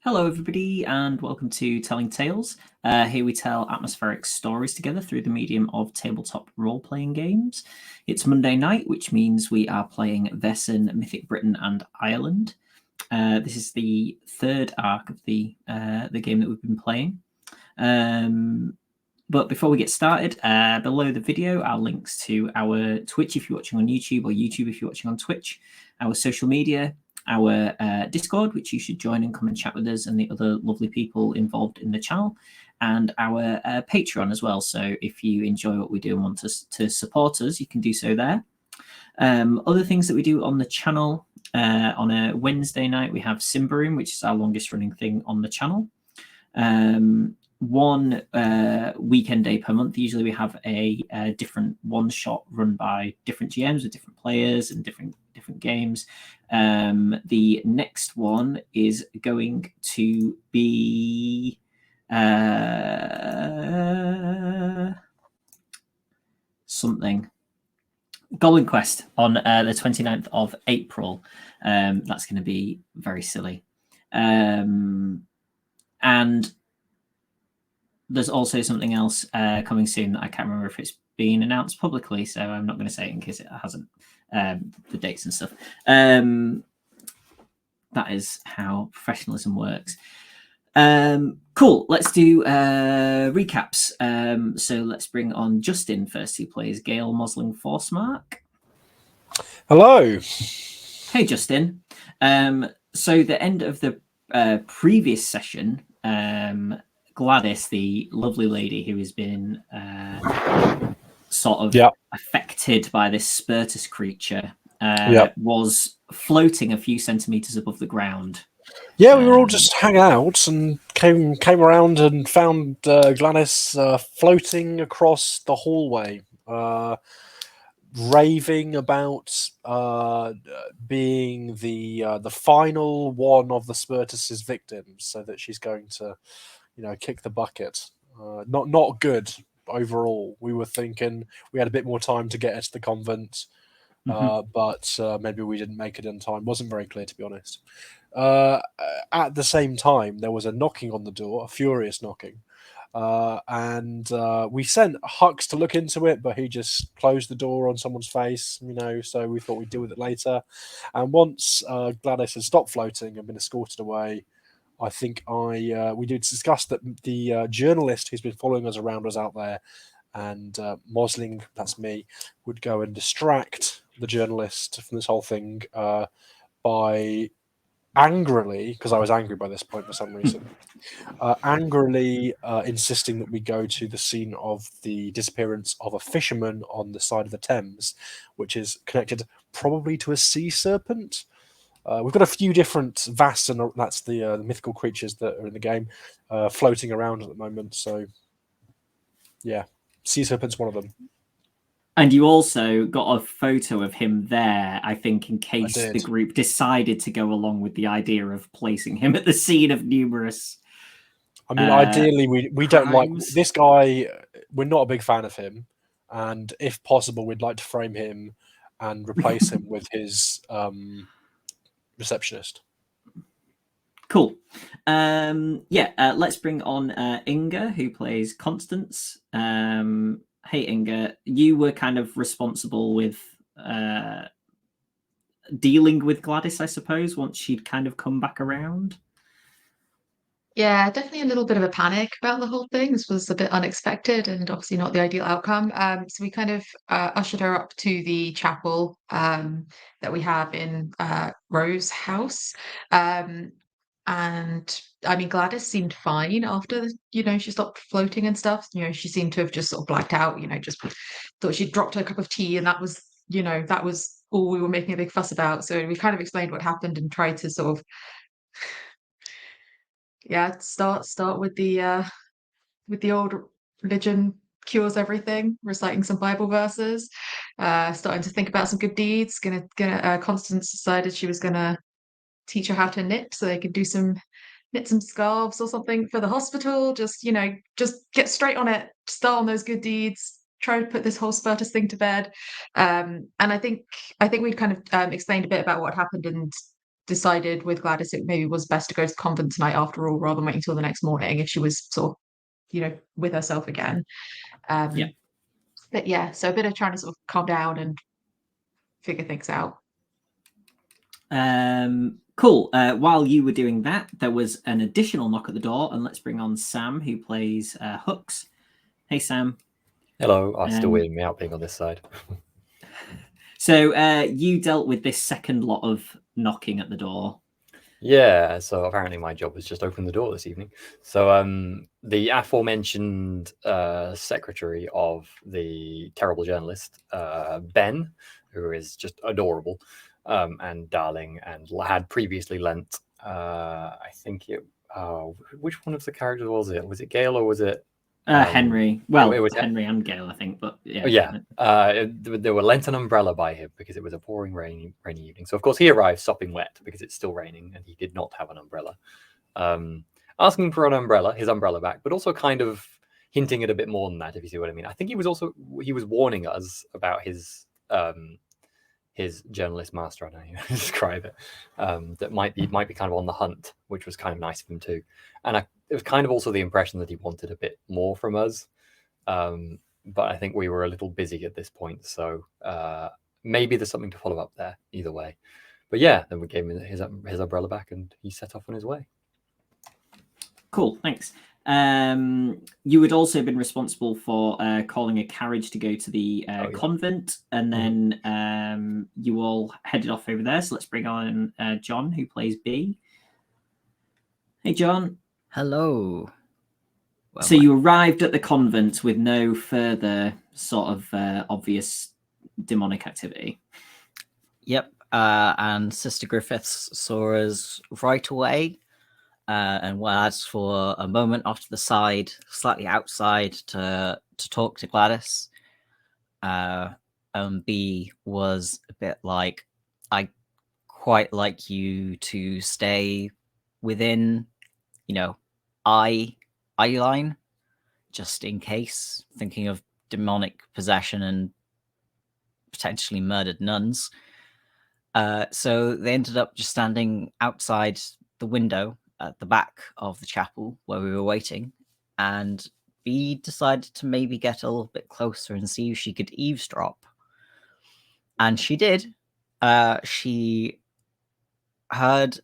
Hello, everybody, and welcome to Telling Tales. Here we tell atmospheric stories together through the medium of tabletop role-playing games. It's Monday night, which means we are playing Vaesen, Mythic Britain and Ireland. This is the third arc of the game that we've been playing. But before we get started, below the video are links to our Twitch if you're watching on YouTube, or YouTube if you're watching on Twitch, our social media, our Discord, which you should join and come and chat with us and the other lovely people involved in the channel, and our Patreon as well. So if you enjoy what we do and want us to support us, you can do so there. Other things that we do on the channel, on a Wednesday night, we have Simbaroom, which is our longest running thing on the channel. One weekend day per month. Usually we have a different one shot run by different GMs with different players and different games. The next one is going to be something Golden Quest on the 29th of April. That's going to be very silly. And there's also something else coming soon that I can't remember if it's been announced publicly, so I'm not going to say it in case it hasn't, the dates and stuff. That is how professionalism works. Cool, let's do recaps. So let's bring on Justin first, who plays Gale Mosling Forcemark. Hello. Hey, Justin. So the end of the previous session, Gladys, the lovely lady who has been sort of affected by this Spiritus creature, was floating a few centimeters above the ground. Yeah, we were all just hanging out and came around and found Gladys floating across the hallway, raving about being the final one of the Spiritus's victims, so that she's going to, kick the bucket. Not good overall. We were thinking we had a bit more time to get her to the convent, but maybe we didn't make it in time. Wasn't very clear, to be honest. At the same time, there was a knocking on the door, a furious knocking, and we sent Hux to look into it, but he just closed the door on someone's face, so we thought we'd deal with it later. And once Gladys had stopped floating and been escorted away, I think we did discuss that the journalist who's been following us around was out there, and Mosling, that's me, would go and distract the journalist from this whole thing by angrily, because I was angry by this point for some reason, angrily insisting that we go to the scene of the disappearance of a fisherman on the side of the Thames, which is connected probably to a sea serpent. We've got a few different Vaesen, that's the mythical creatures that are in the game, floating around at the moment. So, yeah, sea serpent's one of them. And you also got a photo of him there, I think, in case the group decided to go along with the idea of placing him at the scene of numerous. I mean, ideally, we don't like this guy. We're not a big fan of him, and if possible, we'd like to frame him and replace him with his receptionist. Cool. Let's bring on Inga, who plays Constance. Hey, Inga, you were kind of responsible with dealing with Gladys, I suppose, once she'd kind of come back around. Yeah, definitely a little bit of a panic about the whole thing. This was a bit unexpected and obviously not the ideal outcome. So we kind of ushered her up to the chapel that we have in Rose's house. And I mean, Gladys seemed fine after, she stopped floating and stuff. She seemed to have just sort of blacked out, just thought she'd dropped her cup of tea, and that was all we were making a big fuss about. So we kind of explained what happened and tried to sort of start with the old religion cures everything, reciting some Bible verses, starting to think about some good deeds. Constance decided she was gonna teach her how to knit so they could knit some scarves or something for the hospital. Just get straight on it, start on those good deeds, try to put this whole Spiritus thing to bed. And I think we'd kind of explained a bit about what happened, and decided with Gladys it maybe was best to go to the convent tonight after all, rather than waiting until the next morning if she was sort of, with herself again. Yeah. But yeah, so a bit of trying to sort of calm down and figure things out. Cool. While you were doing that, there was an additional knock at the door, and let's bring on Sam, who plays Hooks. Hey, Sam. Hello. I'm still weirding me out being on this side. So you dealt with this second lot of knocking at the door. Yeah, so apparently my job was just open the door this evening. So the aforementioned secretary of the terrible journalist, Ben, who is just adorable and darling, and had previously lent, I think it, which one of the characters was it? Was it Gail or was it? Henry. Well, it was Henry and Gail, I think, but yeah. Yeah. They were lent an umbrella by him because it was a pouring rainy evening. So of course he arrived sopping wet because it's still raining and he did not have an umbrella. Asking for an umbrella, his umbrella back, but also kind of hinting at a bit more than that, if you see what I mean. I think he was warning us about his journalist master, I don't know how you describe it, that might be kind of on the hunt, which was kind of nice of him too. And it was kind of also the impression that he wanted a bit more from us. But I think we were a little busy at this point. So maybe there's something to follow up there either way. But yeah, then we gave him his umbrella back and he set off on his way. Cool, thanks. You had also been responsible for calling a carriage to go to the convent, and then you all headed off over there. So let's bring on John, who plays B. Hey, John. Hello. Well, so you arrived at the convent with no further sort of obvious demonic activity. Yep. And Sister Griffiths saw us right away. And was for a moment off to the side, slightly outside, to talk to Gladys. B was a bit like, I quite like you to stay within, eye line, just in case, thinking of demonic possession and potentially murdered nuns. So they ended up just standing outside the window at the back of the chapel where we were waiting, and B decided to maybe get a little bit closer and see if she could eavesdrop. And she did. She heard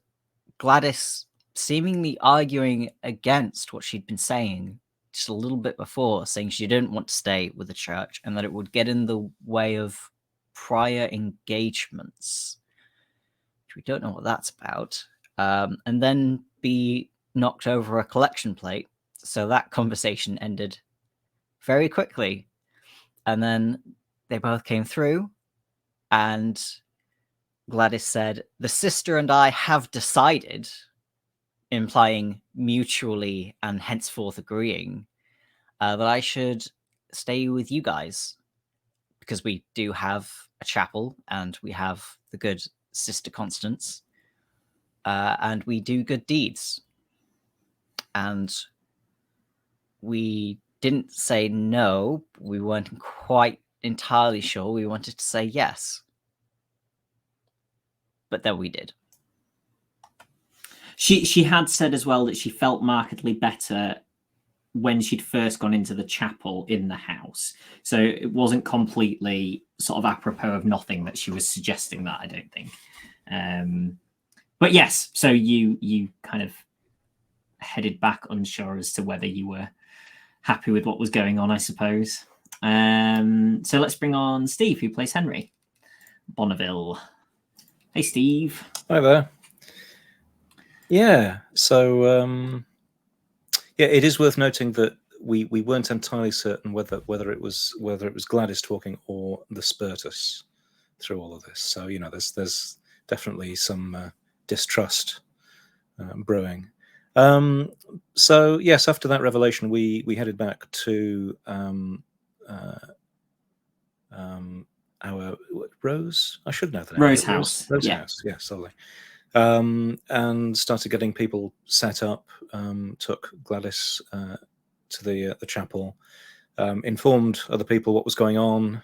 Gladys seemingly arguing against what she'd been saying just a little bit before, saying she didn't want to stay with the church and that it would get in the way of prior engagements. We don't know what that's about. And then B knocked over a collection plate. So that conversation ended very quickly. And then they both came through, and Gladys said, "The sister and I have decided," implying mutually and henceforth agreeing, that I should stay with you guys because we do have a chapel and we have the good Sister Constance. And we do good deeds. And we didn't say no. We weren't quite entirely sure. We wanted to say yes. But then we did. She had said as well that she felt markedly better when she'd first gone into the chapel in the house. So it wasn't completely sort of apropos of nothing that she was suggesting that, I don't think. But yes, so you kind of headed back unsure as to whether you were happy with what was going on, I suppose. So let's bring on Steve, who plays Henry Bonneville. Hey, Steve. Hi there. Yeah, so it is worth noting that we weren't entirely certain whether it was Gladys talking or the Spiritus through all of this. So there's definitely some distrust brewing. So yes, after that revelation, we headed back to our Rose. I should know the name. Rose House. Rose House. Yeah, sorry. And started getting people set up. Took Gladys to the chapel. Informed other people what was going on.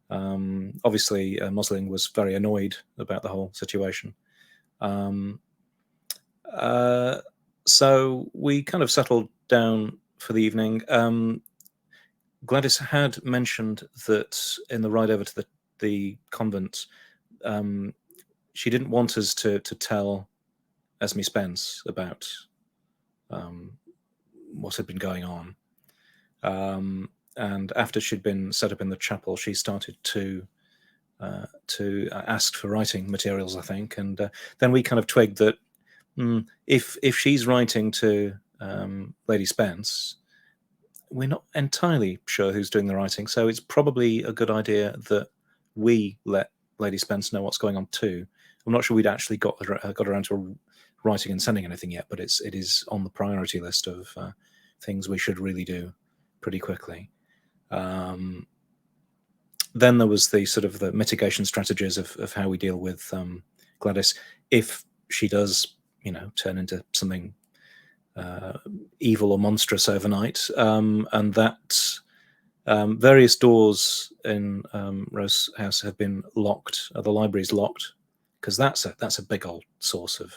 Obviously, Mosling was very annoyed about the whole situation. So we kind of settled down for the evening. Gladys had mentioned that in the ride over to the convent, she didn't want us to tell Esme Spence about what had been going on. And after she'd been set up in the chapel, she started to ask for writing materials, I think. And then we kind of twigged that if she's writing to Lady Spence, we're not entirely sure who's doing the writing. So it's probably a good idea that we let Lady Spence know what's going on too. I'm not sure we'd actually got around to writing and sending anything yet, but it is on the priority list of things we should really do pretty quickly. Then there was the sort of the mitigation strategies of how we deal with Gladys if she does, turn into something evil or monstrous overnight, and that various doors in Rose House have been locked. The library's locked because that's a big old source of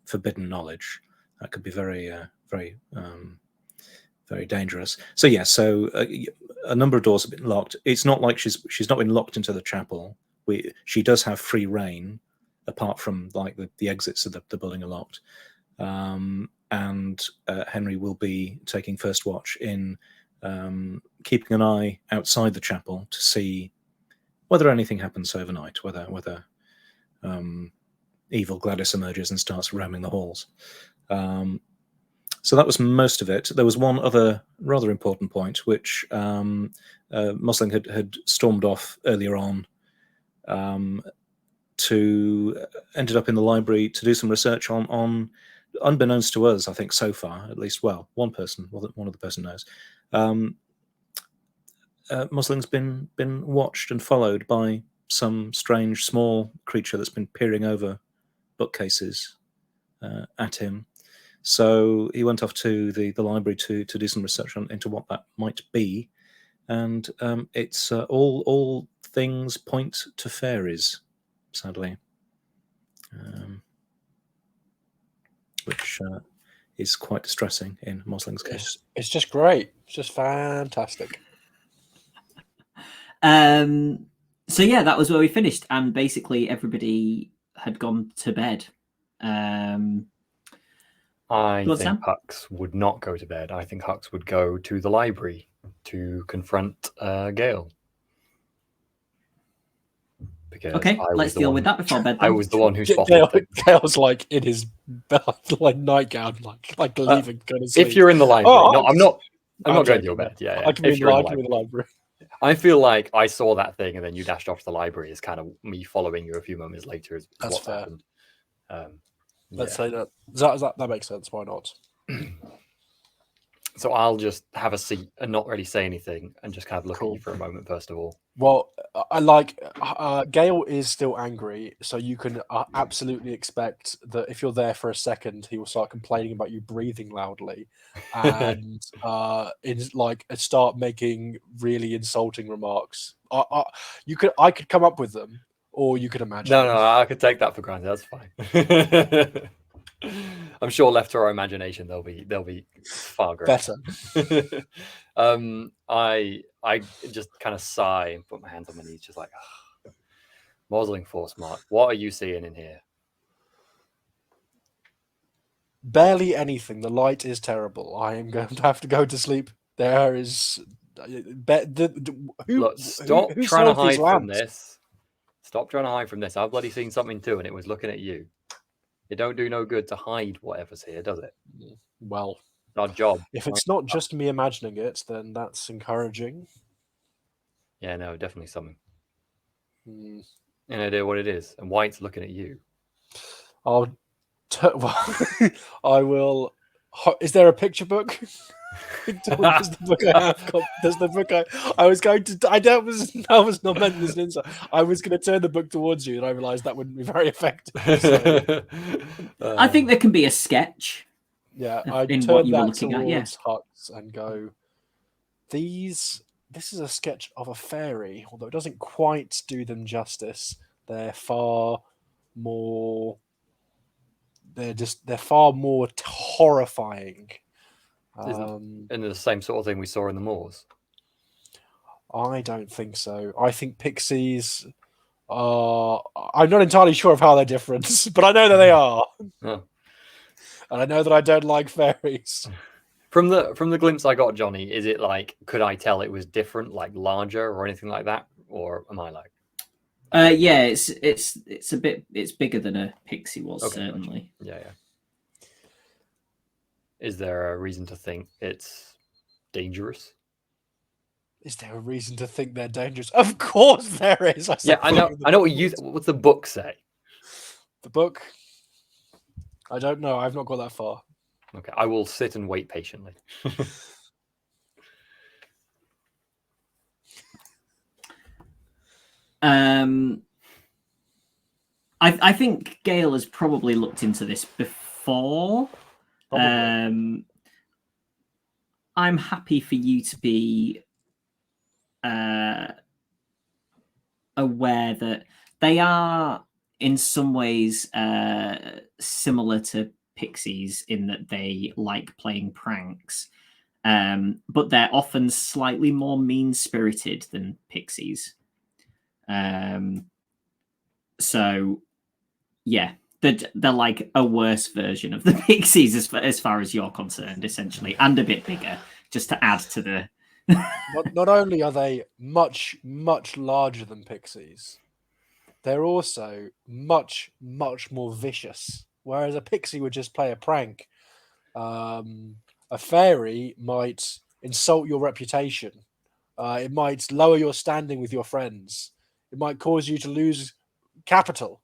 forbidden knowledge. That could be very very dangerous. So yeah, a number of doors have been locked. It's not like she's not been locked into the chapel. She does have free reign, apart from like the exits of the building are locked. And Henry will be taking first watch in keeping an eye outside the chapel to see whether anything happens overnight, whether evil Gladys emerges and starts roaming the halls. So that was most of it. There was one other rather important point, which Mosling had stormed off earlier on to ended up in the library to do some research on unbeknownst to us, I think so far, at least, well, one of the person knows. Mosling's been watched and followed by some strange small creature that's been peering over bookcases at him. So he went off to the library to do some research into what that might be, and it's all things point to fairies, sadly, which is quite distressing in Mosling's case. It's just great. It's just fantastic. So yeah, that was where we finished, and basically everybody had gone to bed. I Go on, think Sam. Hux would not go to bed. I think Hux would go to the library to confront Gale. Because Okay, let's deal with that before bed. I Then. was the one who spotted things. Gail's like in his like nightgown, like leaving. Going to sleep. If you're in the library, Oh, I'm not going joking. to your bed. Yeah, I can be if in you're in the library. I feel like I saw that thing and then you dashed off to the library is kind of me following you a few moments later. Is That's what fair. happened. Let's say that. That makes sense. Why not? So I'll just have a seat and not really say anything and just kind of look at you for a moment, first of all. Well, I like Gale is still angry, so you can absolutely expect that if you're there for a second, he will start complaining about you breathing loudly, and start making really insulting remarks. I could come up with them, or you could imagine. No, I could take that for granted. That's fine. I'm sure left to our imagination, they'll be far greater. Better. I just kind of sigh and put my hands on my knees, just like, Mosling Force Mark. What are you seeing in here? Barely anything. The light is terrible. I am going to have to go to sleep. There is. Look, stop trying to hide from this. Stop trying to hide from this. I've bloody seen something too, and it was looking at you. It don't do no good to hide whatever's here, does it? Well, it's our job. If it's not just me imagining it, then that's encouraging. Yeah, no, definitely something. Any idea what it is and why it's looking at you? I will. Is there a picture book? Does the book I have got? Does the book I was going to? I was not meant as an insight. I was going to turn the book towards you, and I realised that wouldn't be very effective. So. I think there can be a sketch. Yeah, I in turn what you were that looking at. Yeah. Hux and go. This is a sketch of a fairy, although it doesn't quite do them justice. They're far more they're far more horrifying. And the same sort of thing we saw in the moors. I don't think so. I think pixies are. I'm not entirely sure of how they're different, but I know that they are, Oh. and I know that I don't like fairies. From the glimpse I got, Jonny, is it like, could I tell it was different, like larger or anything like that, or am I like? Yeah, it's a bit, it's bigger than a pixie was, Okay, certainly. Gotcha. Yeah. Is there a reason to think it's dangerous? Is there a reason to think they're dangerous? Of course there is. I know what you. What's the book say? The book. I don't know. I've not got that far. Okay, I will sit and wait patiently. I think Gail has probably looked into this before. Probably. I'm happy for you to be aware that they are in some ways similar to pixies in that they like playing pranks, but they're often slightly more mean-spirited than pixies. So yeah, they're like a worse version of the pixies as far as you're concerned, essentially, and a bit bigger, just to add to the not only are they much larger than pixies, they're also much more vicious. Whereas a pixie would just play a prank, a fairy might insult your reputation. It might lower your standing with your friends. It might cause you to lose capital.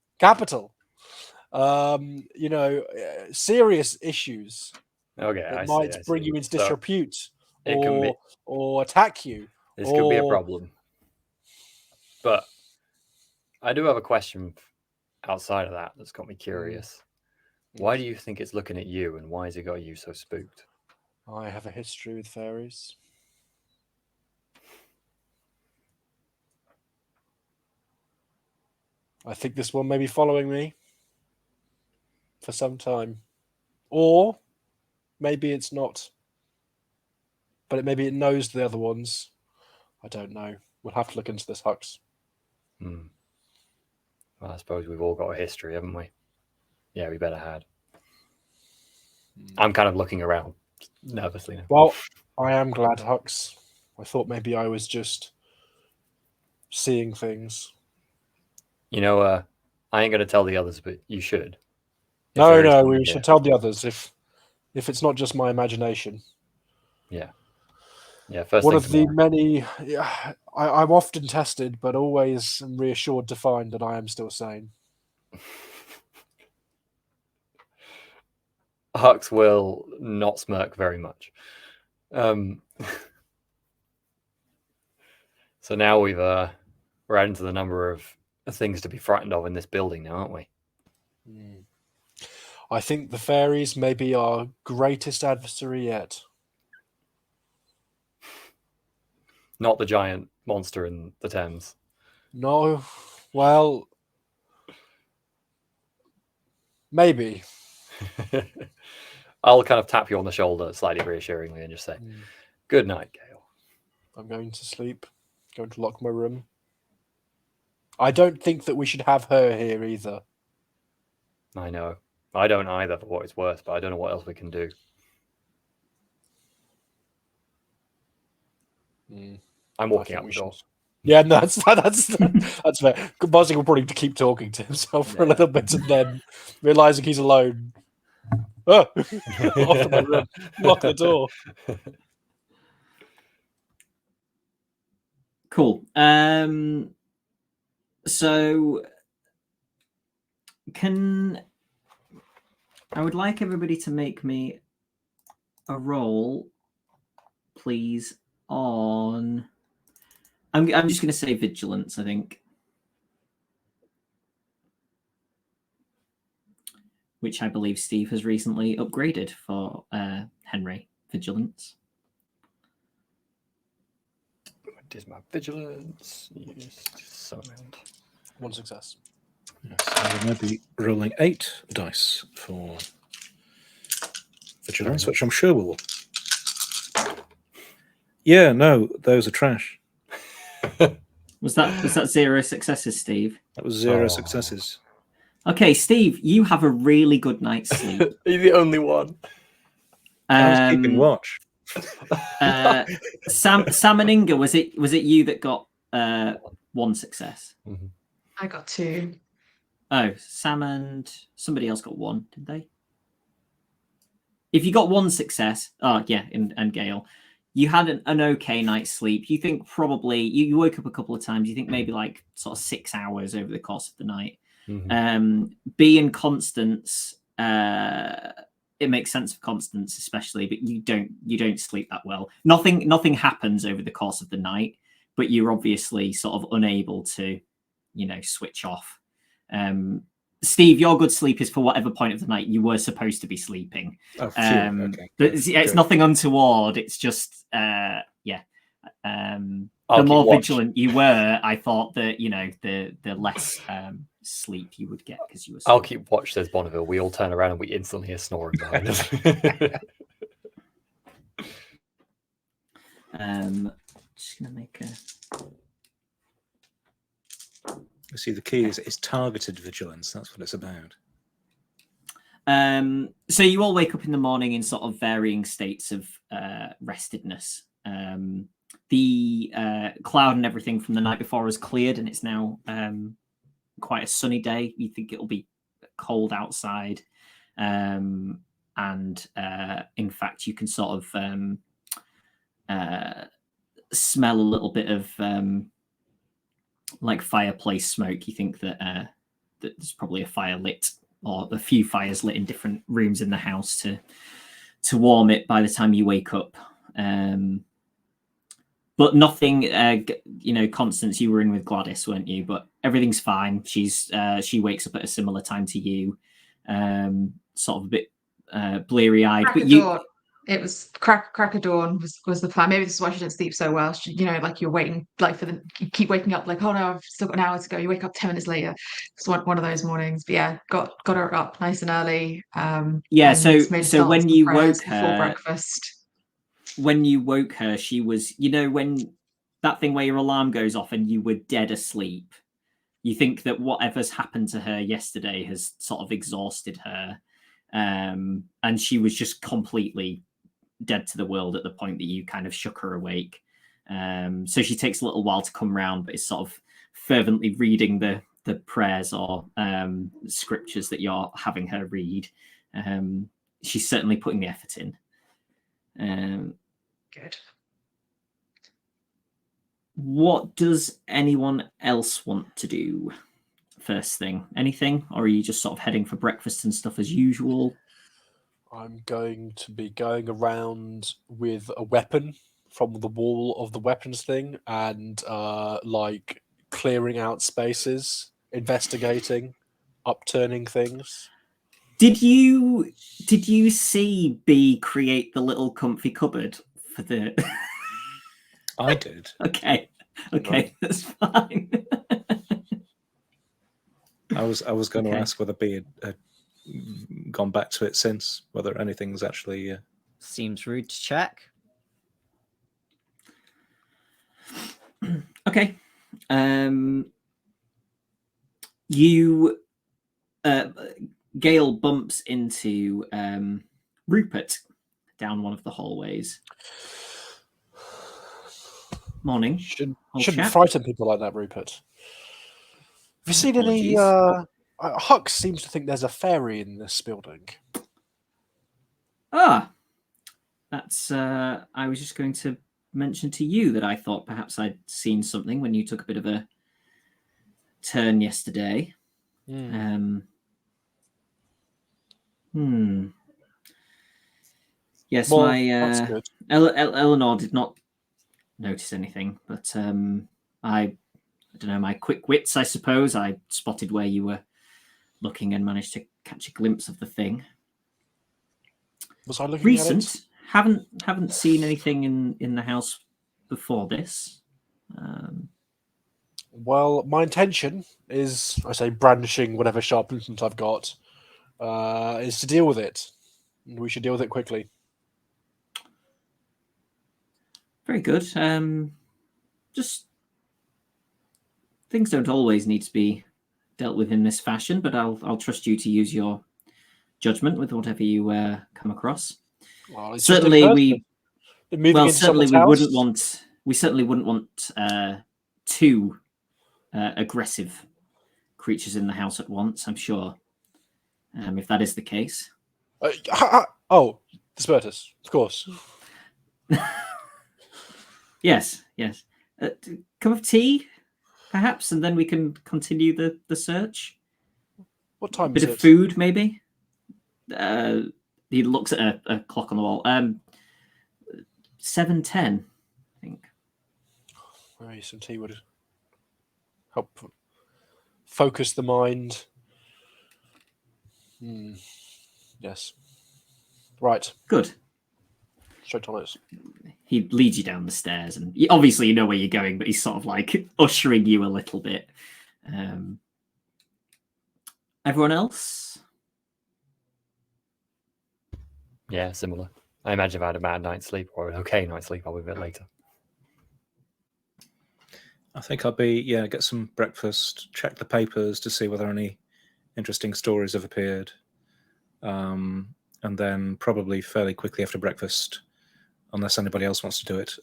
Serious issues. Okay, It might bring you into disrepute or attack you. This could be a problem. But I do have a question outside of that that's got me curious. Why do you think it's looking at you, and why has it got you so spooked? I have a history with fairies. I think this one may be following me for some time. Or maybe it's not. But maybe it knows the other ones. I don't know. We'll have to look into this, Hux. Well, I suppose we've all got a history, haven't we? Yeah, we better had. I'm kind of looking around nervously now. Well, I am glad, Hux. I thought maybe I was just seeing things. You know, I ain't going to tell the others, but you should. No, we should tell the others if it's not just my imagination. Yeah. First one thing of the many. I'm often tested, but always am reassured to find that I am still sane. Hux will not smirk very much. So now we're adding to the number of things to be frightened of in this building now, aren't we? I think the fairies may be our greatest adversary yet. Not the giant monster in the Thames. No, well, maybe. I'll kind of tap you on the shoulder slightly reassuringly and just say, good night, Gale. I'm going to sleep. Going to lock my room. I don't think that we should have her here either. I know. I don't either, for what it's worth, but I don't know what else we can do. I'm walking out the door. Yeah, no, that's fair. Buzzing will probably keep talking to himself for a little bit and then realizing he's alone. Off to my room. Lock the door. Cool. So I would like everybody to make me a roll, please, on... I'm just going to say vigilance, I think. Which I believe Steve has recently upgraded for Henry. Vigilance. What is my vigilance? Yes, summoned. 1 success. Yes, I will now be rolling 8 dice for vigilance, which I'm sure will. Yeah, no, those are trash. Was that 0 successes, Steve? That was 0 Oh. successes. Okay, Steve, you have a really good night's sleep. You're the only one. I was keeping watch. Sam and Inga, was it you that got 1 success? I got 2. Oh, Sam and somebody else got 1, did they? If you got 1 success, oh yeah, and Gail, you had an okay night's sleep. You think probably you woke up a couple of times. You think maybe like sort of 6 hours over the course of the night. B and Constance, it makes sense for Constance especially, but you don't sleep that well. Nothing happens over the course of the night, but you're obviously sort of unable to, switch off. Steve, your good sleep is for whatever point of the night you were supposed to be sleeping. Oh, okay. But it's nothing untoward. It's just, the I'll more keep watch. vigilant you were, I thought that, the less sleep you would get because you were. I'll keep watch, says Bonneville. We all turn around and we instantly hear snoring behind us. Just gonna make a. You see, the key is targeted vigilance. That's what it's about. So you all wake up in the morning in sort of varying states of restedness. The cloud and everything from the night before has cleared, and it's now quite a sunny day. You think it'll be cold outside, and in fact, you can sort of smell a little bit of like fireplace smoke. You think that there's probably a fire lit, or a few fires lit in different rooms in the house to warm it by the time you wake up. But nothing, Constance, you were in with Gladys, weren't you? But everything's fine. She wakes up at a similar time to you, sort of a bit bleary eyed. But you, it was crack of dawn was the plan. Maybe this is why she didn't sleep so well. She, like you're waiting, like you keep waking up, like, oh no, I've still got an hour to go. You wake up 10 minutes later. It's one of those mornings. But yeah, got her up nice and early. Yeah. And made So when you woke her before breakfast. When you woke her, she was, when that thing where your alarm goes off and you were dead asleep. You think that whatever's happened to her yesterday has sort of exhausted her. And she was just completely dead to the world at the point that you kind of shook her awake. So she takes a little while to come round, but is sort of fervently reading the prayers or scriptures that you're having her read. She's certainly putting the effort in. Good. What does anyone else want to do first thing? Anything? Or are you just sort of heading for breakfast and stuff as usual? I'm going to be going around with a weapon from the wall of the weapons thing and like clearing out spaces, investigating, upturning things. Did you see B create the little comfy cupboard for the? I did. Okay, that's fine. I was going to Okay. ask whether B had gone back to it since, whether anything's actually. Seems rude to check. Okay. You. Gail bumps into Rupert down one of the hallways. Morning. Shouldn't Old chap. frighten people like that, Rupert. Have you seen any? Hux seems to think there's a fairy in this building. That's. I was just going to mention to you that I thought perhaps I'd seen something when you took a bit of a turn yesterday. Yes, Well, my that's good. Eleanor did not notice anything, but I don't know, my quick wits, I suppose. I spotted where you were looking and managed to catch a glimpse of the thing. Was I looking Recent. at it? Haven't seen anything in the house before this. Well, my intention is, I say, brandishing whatever sharp implement I've got, is to deal with it. And we should deal with it quickly. Very good. Just things don't always need to be dealt with in this fashion, but I'll trust you to use your judgment with whatever you come across. Well, it's Certainly, just we moving well into certainly someone's we house. wouldn't want we certainly wouldn't want two aggressive creatures in the house at once. I'm sure. If that is the case. Oh, the Spiritus, of course. Yes. Cup of tea, perhaps, and then we can continue the search. What time Bit is of it? food, maybe. He looks at a clock on the wall. 7:10, I think. Maybe some tea would help focus the mind. Yes. Right. Good. Straight on it. He leads you down the stairs, and obviously you know where you're going, but he's sort of like ushering you a little bit. Everyone else? Yeah, similar. I imagine if I had a bad night's sleep or an okay night's sleep, I'll be a bit later. I think I'll get some breakfast, check the papers to see whether any interesting stories have appeared. And then probably fairly quickly after breakfast, unless anybody else wants to do it,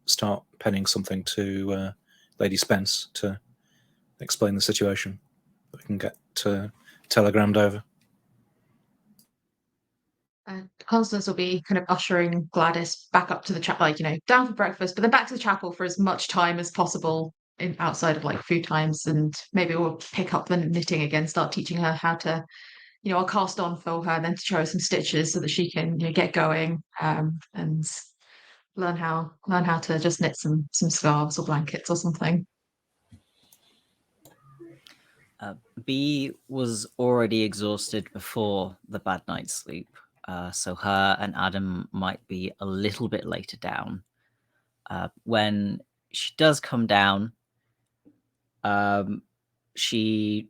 start penning something to Lady Spence to explain the situation. We can get telegrammed over. Constance will be kind of ushering Gladys back up to the chapel, down for breakfast, but then back to the chapel for as much time as possible outside of food times, and maybe we'll pick up the knitting again, start teaching her how to, I'll cast on for her, then to show her some stitches so that she can get going, and learn how to just knit some scarves or blankets or something. B was already exhausted before the bad night's sleep. So her and Adam might be a little bit later down. When she does come down, she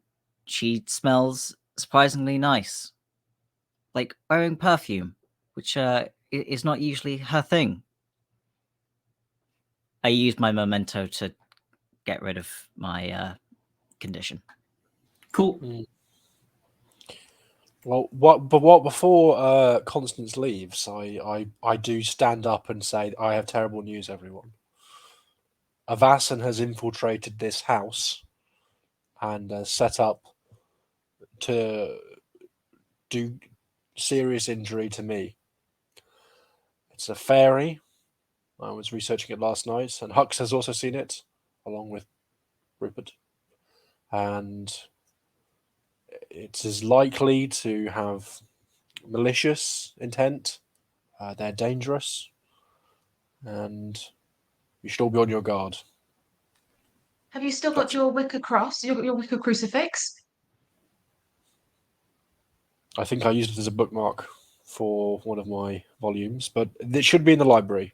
smells surprisingly nice, like wearing perfume, which is not usually her thing. I used my memento to get rid of my condition. Cool. Well, before Constance leaves, I do stand up and say, I have terrible news, everyone. A Vaesen has infiltrated this house and set up to do serious injury to me. It's a fairy. I was researching it last night, and Hux has also seen it, along with Rupert. And it is likely to have malicious intent. They're dangerous, and you should all be on your guard. Have you still got your wicker cross, your wicker crucifix? I think I used it as a bookmark for one of my volumes, but it should be in the library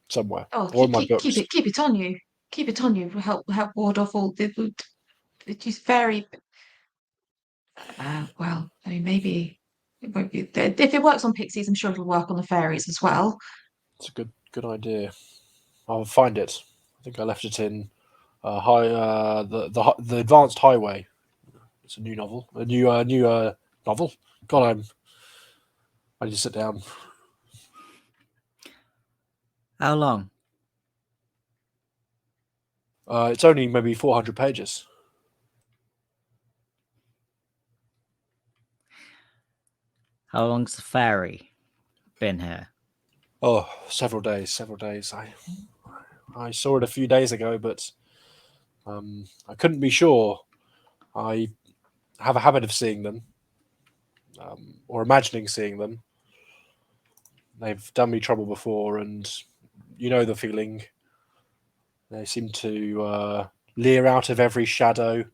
somewhere, or in my books. Keep it on you. Keep it on you. Help ward off all the. It's very. Well, I mean, maybe it won't be. If it works on pixies, I'm sure it'll work on the fairies as well. It's a good idea. I'll find it. I think I left it in the Advanced Highway. It's a new novel. A new novel. God, I need to sit down. How long? It's only maybe 400 pages. How long's the fairy been here? Oh, several days. I saw it a few days ago, but I couldn't be sure. I have a habit of seeing them, or imagining seeing them. They've done me trouble before, and you know the feeling. They seem to leer out of every shadow.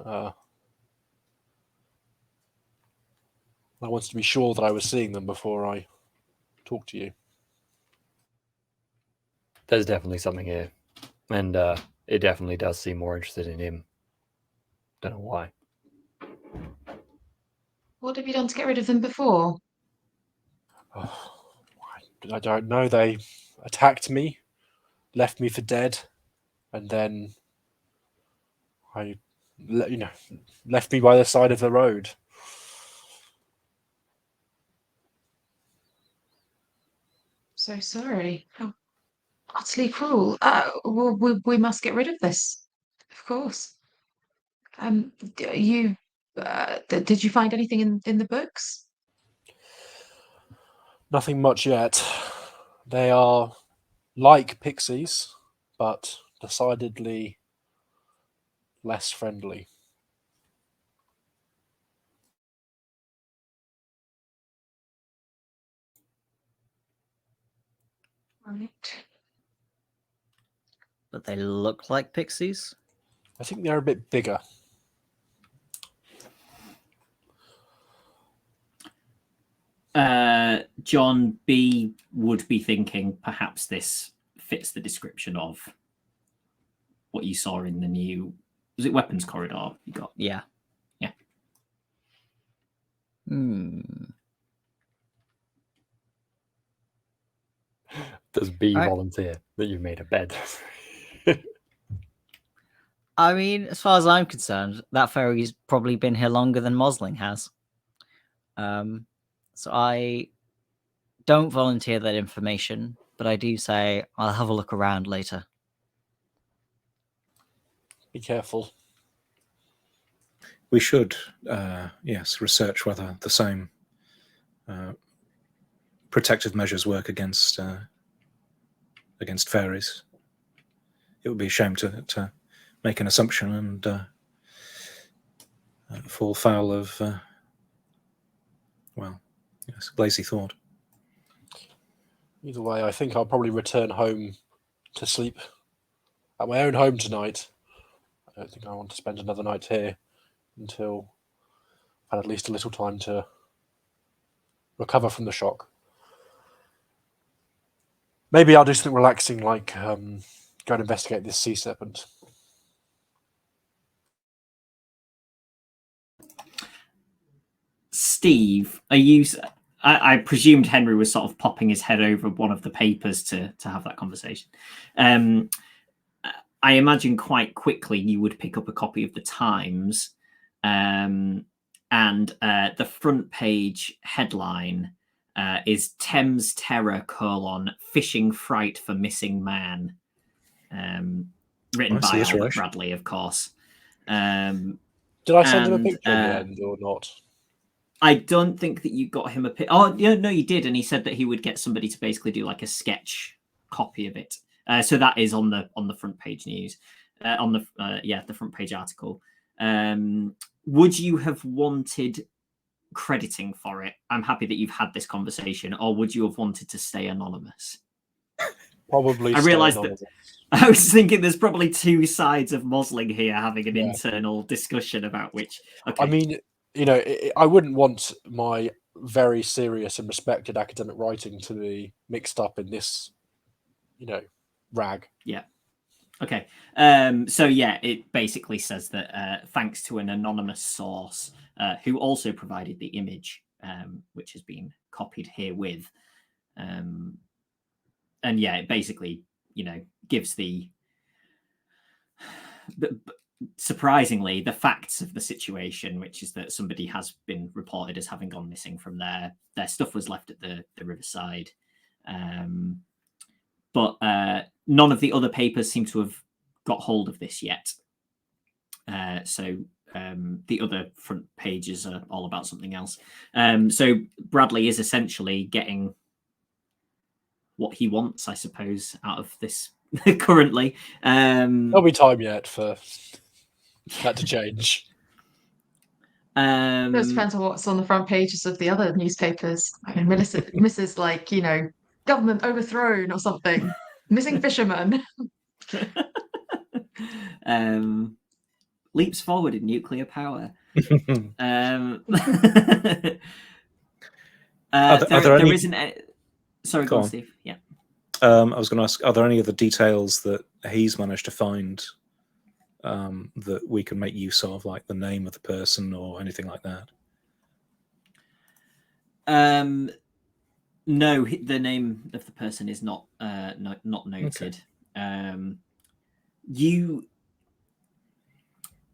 I wanted to be sure that I was seeing them before I talked to you. There's definitely something here. And it definitely does seem more interested in him. Don't know why. What have you done to get rid of them before? Oh, I don't know. They attacked me, left me for dead, and then left me by the side of the road. So sorry. How utterly cruel. Well, we must get rid of this, of course. Did you find anything in the books? Nothing much yet. They are like pixies, but decidedly less friendly. Right. But they look like pixies. I think they're a bit bigger. John B would be thinking perhaps this fits the description of what you saw in the new, was it weapons corridor you got? Yeah. Yeah. Does B Right. volunteer that you've made a bed? I mean, as far as I'm concerned, that fairy's probably been here longer than Mosling has. So I don't volunteer that information, but I do say I'll have a look around later. Be careful. We should, yes, research whether the same protective measures work against fairies. It would be a shame to make an assumption and fall foul of, yes, lazy thought. Either way, I think I'll probably return home to sleep at my own home tonight. I don't think I want to spend another night here until I've had at least a little time to recover from the shock. Maybe I'll do something relaxing, like go and investigate this sea serpent. Steve, are you? I presumed Henry was sort of popping his head over one of the papers to have that conversation. I imagine quite quickly you would pick up a copy of the Times, and the front page headline is Thames Terror: Fishing Fright for Missing Man, written by Albert Bradley, of course. Did I send him a picture in the end or not? I don't think that you got him a picture. Oh, no, you did, and he said that he would get somebody to basically do like a sketch copy of it. So that is on the front page news, the front page article. Would you have wanted crediting for it? I'm happy that you've had this conversation, or would you have wanted to stay anonymous? Probably. I realised that I was thinking there's probably two sides of Mosling here having an internal discussion about which. Okay. I mean, I wouldn't want my very serious and respected academic writing to be mixed up in this, rag. Yeah. Okay. So yeah, it basically says that thanks to an anonymous source who also provided the image, which has been copied herewith, and yeah, it basically gives surprisingly the facts of the situation, which is that somebody has been reported as having gone missing from there. Their stuff was left at the riverside, but none of the other papers seem to have got hold of this yet. So the other front pages are all about something else. So Bradley is essentially getting what he wants, I suppose, out of this currently. There'll be time yet for that to change. It depends on what's on the front pages of the other newspapers. I mean, Mrs. like, government overthrown or something. Missing fisherman. Leaps forward in nuclear power. Are there any... Sorry, go on, Steve. Yeah. I was going to ask, are there any other details that he's managed to find that we can make use of, like the name of the person or anything like that? No, the name of the person is not not noted. Okay.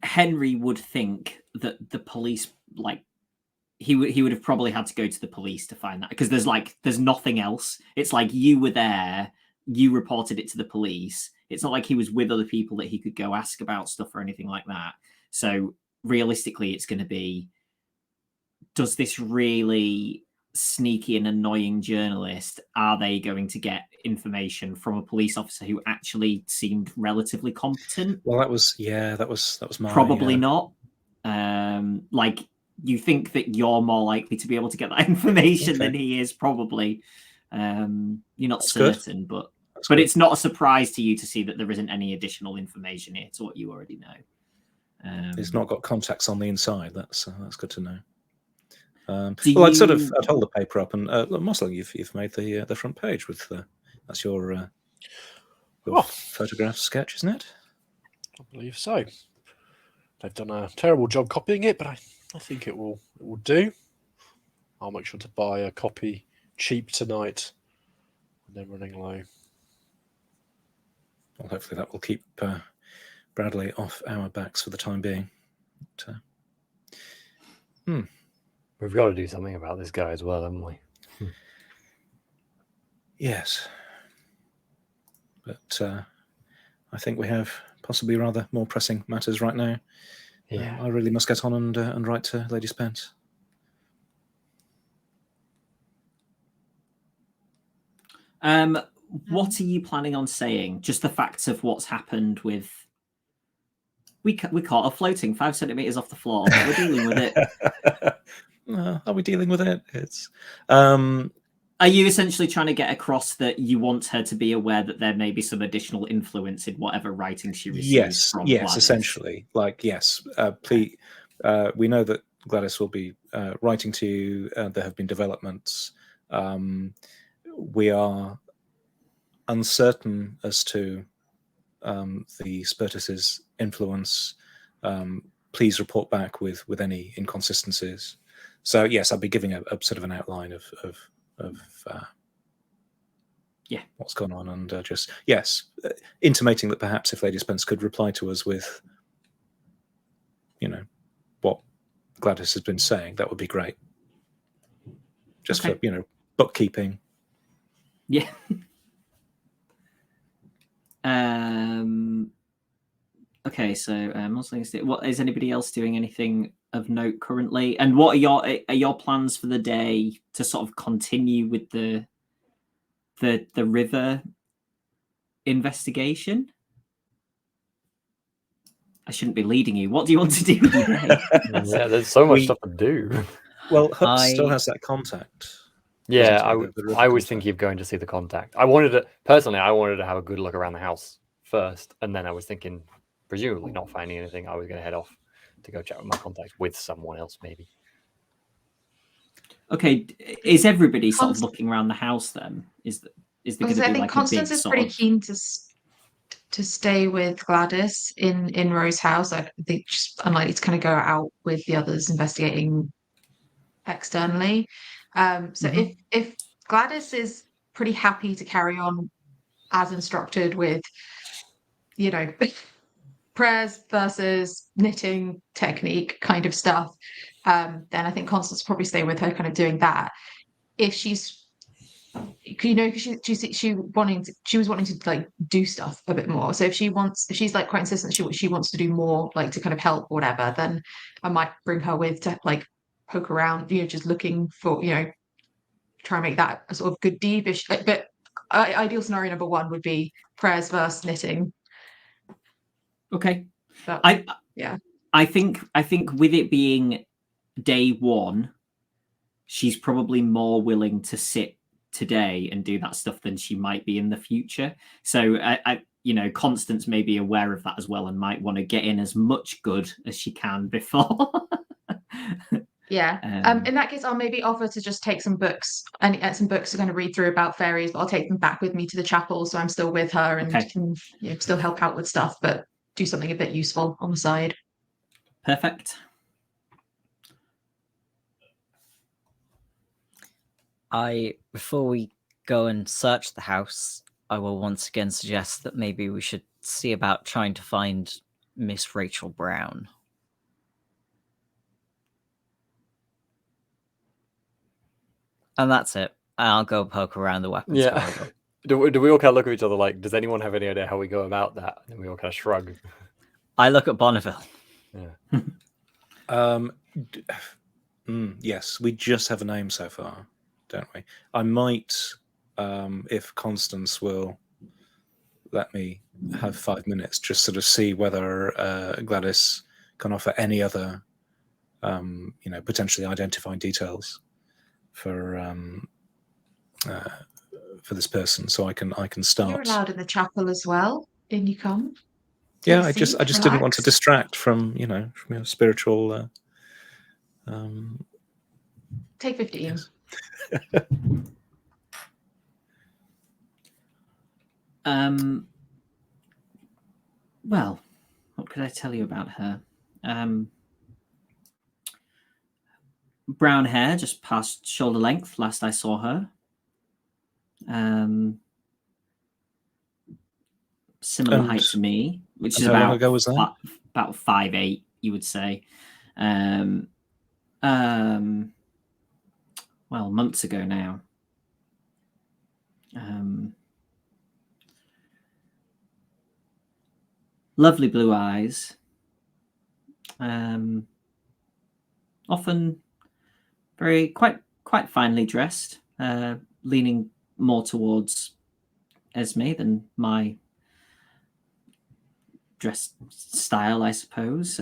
Henry would think that the police, like, he would have probably had to go to the police to find that, because there's nothing else. It's like you were there, you reported it to the police. It's not like he was with other people that he could go ask about stuff or anything like that. So realistically, it's going to be, does this really sneaky and annoying journalist, are they going to get information from a police officer who actually seemed relatively competent? Well, that was my probably not. Like, you think that you're more likely to be able to get that information than he is, probably. You're not certain, but it's not a surprise to you to see that there isn't any additional information here to what you already know. He's not got contacts on the inside. That's good to know. I'd hold the paper up, and most likely you've made the front page with that's your photograph sketch, isn't it? I believe so. They've done a terrible job copying it, but I think it will do. I'll make sure to buy a copy cheap tonight, and then running low. Well, hopefully that will keep Bradley off our backs for the time being. But, We've got to do something about this guy as well, haven't we? Yes. But I think we have possibly rather more pressing matters right now. Yeah. I really must get on and write to Lady Spence. What are you planning on saying? Just the facts of what's happened with... We caught her floating 5 centimeters off the floor. We're dealing with it. Are we dealing with it? It's. Are you essentially trying to get across that you want her to be aware that there may be some additional influence in whatever writing she receives from Gladys? Essentially. Like, yes, please. We know that Gladys will be writing to you. There have been developments. We are uncertain as to the Spiritus's influence. Please report back with any inconsistencies. So yes, I'll be giving a sort of an outline of what's gone on, and just intimating that perhaps if Lady Spence could reply to us with, what Gladys has been saying, that would be great. Just for bookkeeping. Yeah. Okay, so what is anybody else doing anything of note currently? And what are your plans for the day to sort of continue with the river investigation? I shouldn't be leading you. What do you want to do with your day? Yeah, there's so much stuff to do. Well, Hutch still has that contact. Yeah, I was thinking of going to see the contact. I wanted to have a good look around the house first, and then I was thinking, presumably not finding anything, I was going to head off to go chat with my contact with someone else, maybe. Okay, is everybody sort of looking around the house then? Is there going to be like Constance is pretty keen to stay with Gladys in Rose's house. I think she's unlikely to kind of go out with the others investigating externally. So if Gladys is pretty happy to carry on as instructed with, prayers versus knitting technique kind of stuff, then I think Constance will probably stay with her, kind of doing that. If she's, because she was wanting to like do stuff a bit more. So if she's like quite insistent, she wants to do more, like to kind of help or whatever, then I might bring her with to like poke around, just looking for, try and make that a sort of good deed. But ideal scenario number one would be prayers versus knitting. Okay. But, I think with it being day one, she's probably more willing to sit today and do that stuff than she might be in the future. So Constance may be aware of that as well and might want to get in as much good as she can before Yeah. In that case, I'll maybe offer to just take some books and some books to kind of read through about fairies, but I'll take them back with me to the chapel, so I'm still with her and Okay. can still help out with stuff, but do something a bit useful on the side. Perfect. Before we go and search the house, I will once again suggest that maybe we should see about trying to find Miss Rachel Brown. And that's it. I'll go poke around the weapons corridor. Do we all kind of look at each other like, does anyone have any idea how we go about that? And we all kind of shrug. I look at Bonneville. Yeah. Yes, we just have a name so far, don't we? I might, if Constance will let me have 5 minutes, just sort of see whether Gladys can offer any other, potentially identifying details for this person, so I can start. You're allowed in the chapel as well. In you come. Yeah, I just didn't want to distract from from your spiritual. Take 15. Yes. Well, what could I tell you about her? Brown hair, just past shoulder length. Last I saw her. Similar height to me, which is how about long ago was that? About 5'8", you would say. Well, months ago now. Lovely blue eyes. Often quite finely dressed, leaning more towards Esme than my dress style, I suppose.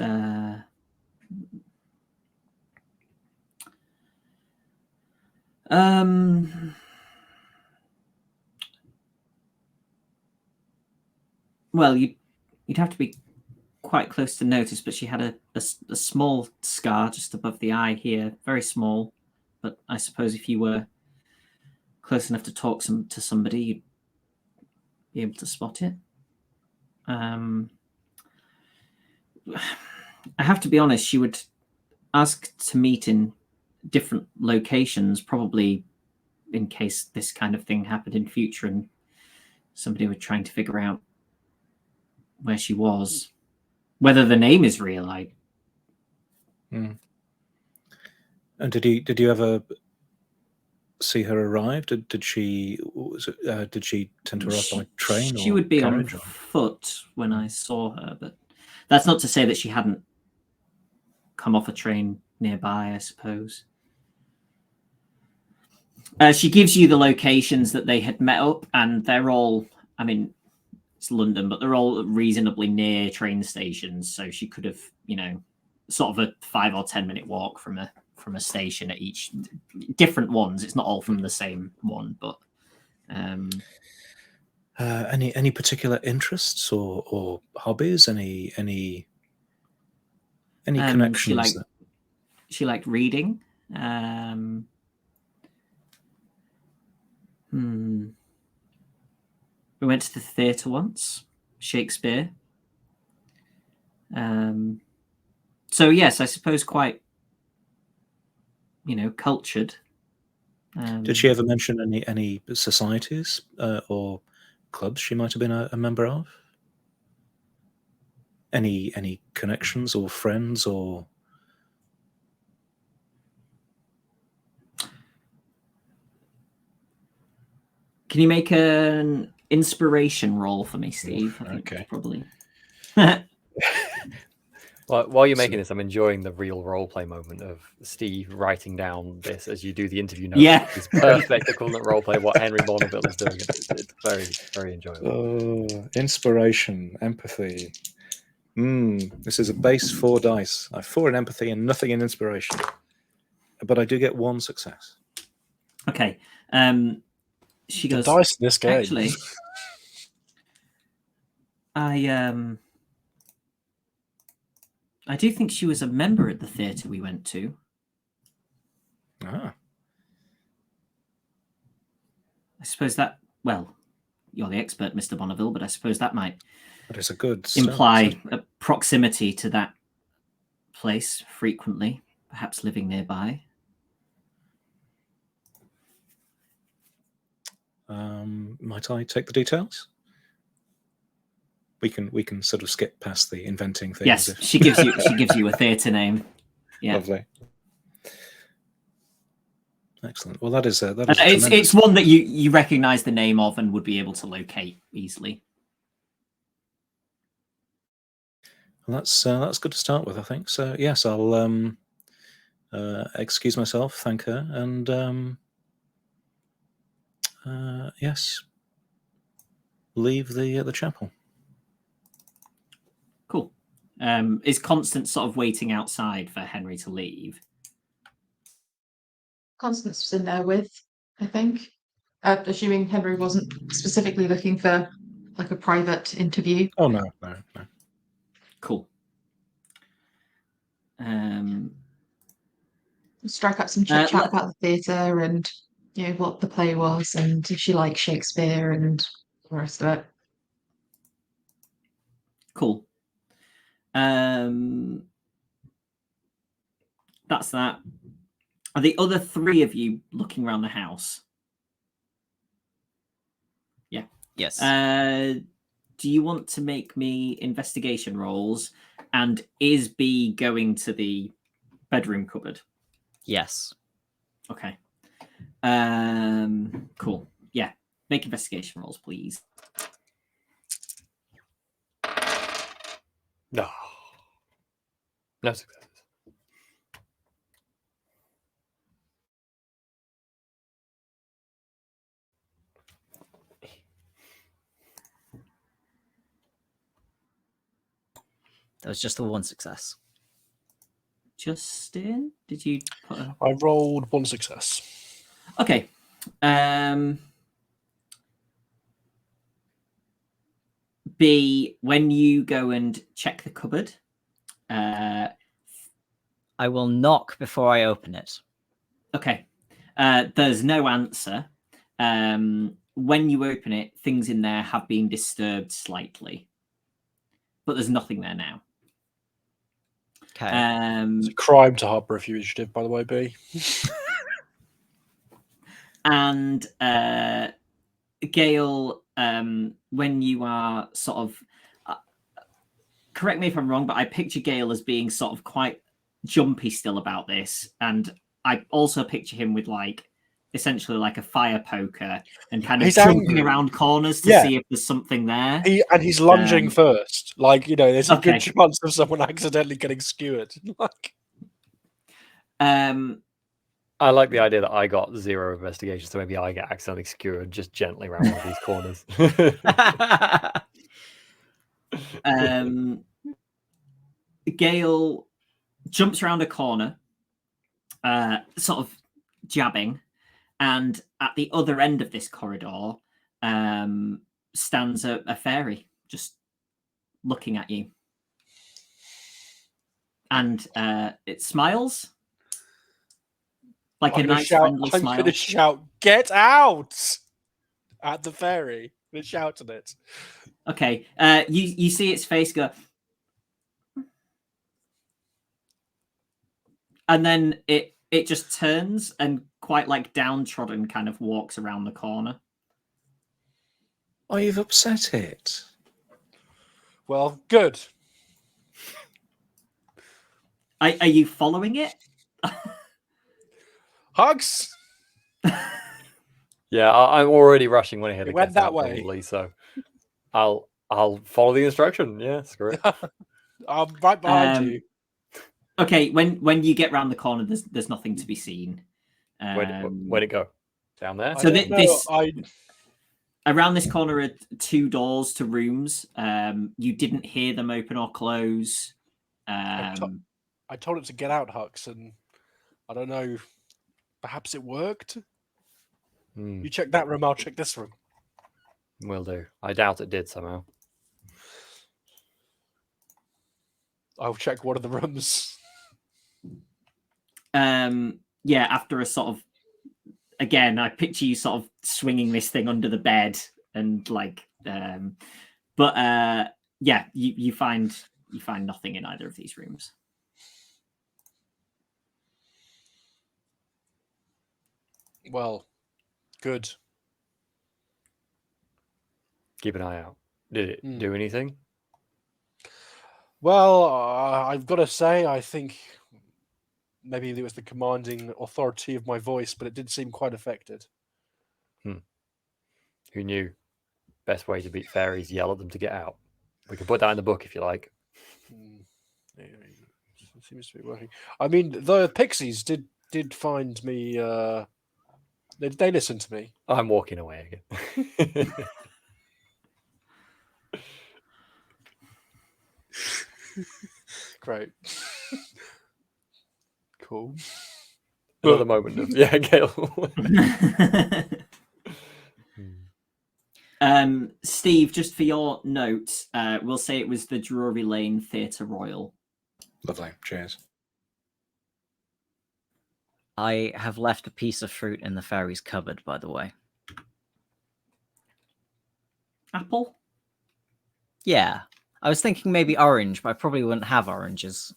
Well, you'd have to be quite close to notice, but she had a small scar just above the eye here, very small. But I suppose if you were close enough to talk to somebody, you'd be able to spot it. I have to be honest, she would ask to meet in different locations, probably in case this kind of thing happened in future and somebody were trying to figure out where she was. Whether the name is real, And did you ever see her arrive? Did she tend to arrive by train? She or would be on carriage or... foot when I saw her, but that's not to say that she hadn't come off a train nearby, I suppose. She gives you the locations that they had met up, and they're all, I mean, it's London, but they're all reasonably near train stations, so she could have, sort of a 5 or 10 minute walk from a station at each. Different ones. It's not all from the same one, but any particular interests or hobbies? Any connections? She liked reading. We went to the theatre once, Shakespeare. So yes, I suppose quite, cultured. Did she ever mention any societies or clubs she might have been a member of? Any connections or friends or? Can you make an inspiration roll for me, Steve? I think okay. Probably. Well, while you're making this, I'm enjoying the real roleplay moment of Steve writing down this as you do the interview notes. Yeah. It's perfect equivalent roleplay what Henry Bonneville is doing. It's very, very enjoyable. Inspiration, empathy. This is a base 4 dice. I have 4 in empathy and nothing in inspiration. But I do get 1 success. Okay. She The goes, dice in this game. Actually, I do think she was a member at the theatre we went to. Ah, I suppose that, well, you're the expert, Mr. Bonneville, but I suppose that might that is a good start. imply a proximity to that place frequently, perhaps living nearby. Might I take the details? We can sort of skip past the inventing things. Yes, she gives you a theatre name. Yeah. Lovely. Excellent. Well, that is a It's tremendous... one that you recognise the name of and would be able to locate easily. Well, that's good to start with, I think. So yes, I'll excuse myself, thank her, and yes, leave the chapel. Cool. Is Constance sort of waiting outside for Henry to leave? Constance was in there with, I think. Assuming Henry wasn't specifically looking for like a private interview. Oh no. Cool. Strike up some chit chat about the theatre and what the play was and if she likes Shakespeare and the rest of it. Cool. That's that. Are the other three of you looking around the house? Yeah. Yes. Do you want to make me investigation rolls? And is B going to the bedroom cupboard? Yes. Okay. Cool. Yeah. Make investigation rolls, please. No. No successes. That was just the one success. Justin, did you put a... I rolled 1 success. Okay. B, when you go and check the cupboard, I will knock before I open it. okay. There's no answer. When you open it, things in there have been disturbed slightly, but there's nothing there now. Okay. It's a crime to harbour a fugitive, by the way, B. And Gail, when you are sort of, correct me if I'm wrong, but I picture Gail as being sort of quite jumpy still about this, and I also picture him with essentially like a fire poker and kind of He's jumping angry. around corners to Yeah. see if there's something there. He's lunging first. There's a good Okay. chance of someone accidentally getting skewered. I like the idea that I got 0 investigation, so maybe I get accidentally skewered just gently around one of these corners. Gail jumps around a corner, sort of jabbing, and at the other end of this corridor stands a fairy just looking at you. And it smiles like a nice, friendly smile. I'm going to shout, "Get out!" at the fairy. I'm going to shout at it. Okay, you see its face go, and then it just turns and quite downtrodden kind of walks around the corner. Oh, you've upset it. Well, good. Are you following it? Hugs. Yeah, I'm already rushing when I hear It the went get that out, way. probably, so I'll follow the instruction. Yeah, screw it. I'm right behind you. Okay, when you get round the corner, there's nothing to be seen. Where'd it go? Down there? So this I around this corner are 2 doors to rooms. You didn't hear them open or close. told it to get out, Hux, and I don't know. Perhaps it worked. You check that room, I'll check this room. Will do. I doubt it did somehow. I'll check one of the rooms. yeah, after a sort of, again, I picture you sort of swinging this thing under the bed and like, yeah, you find nothing in either of these rooms. Well, good. Keep an eye out. Did it do anything? Well, I've got to say, I think maybe it was the commanding authority of my voice, but it did seem quite affected. Who knew? Best way to beat fairies, yell at them to get out. We can put that in the book if you like. It seems to be working. I mean, the pixies did find me. They listened to me. I'm walking away again. Great. Cool. Another moment of Gale. Steve, just for your notes, we'll say it was the Drury Lane Theatre Royal. Lovely. Cheers. I have left a piece of fruit in the fairy's cupboard, by the way. Apple? Yeah. I was thinking maybe orange, but I probably wouldn't have oranges.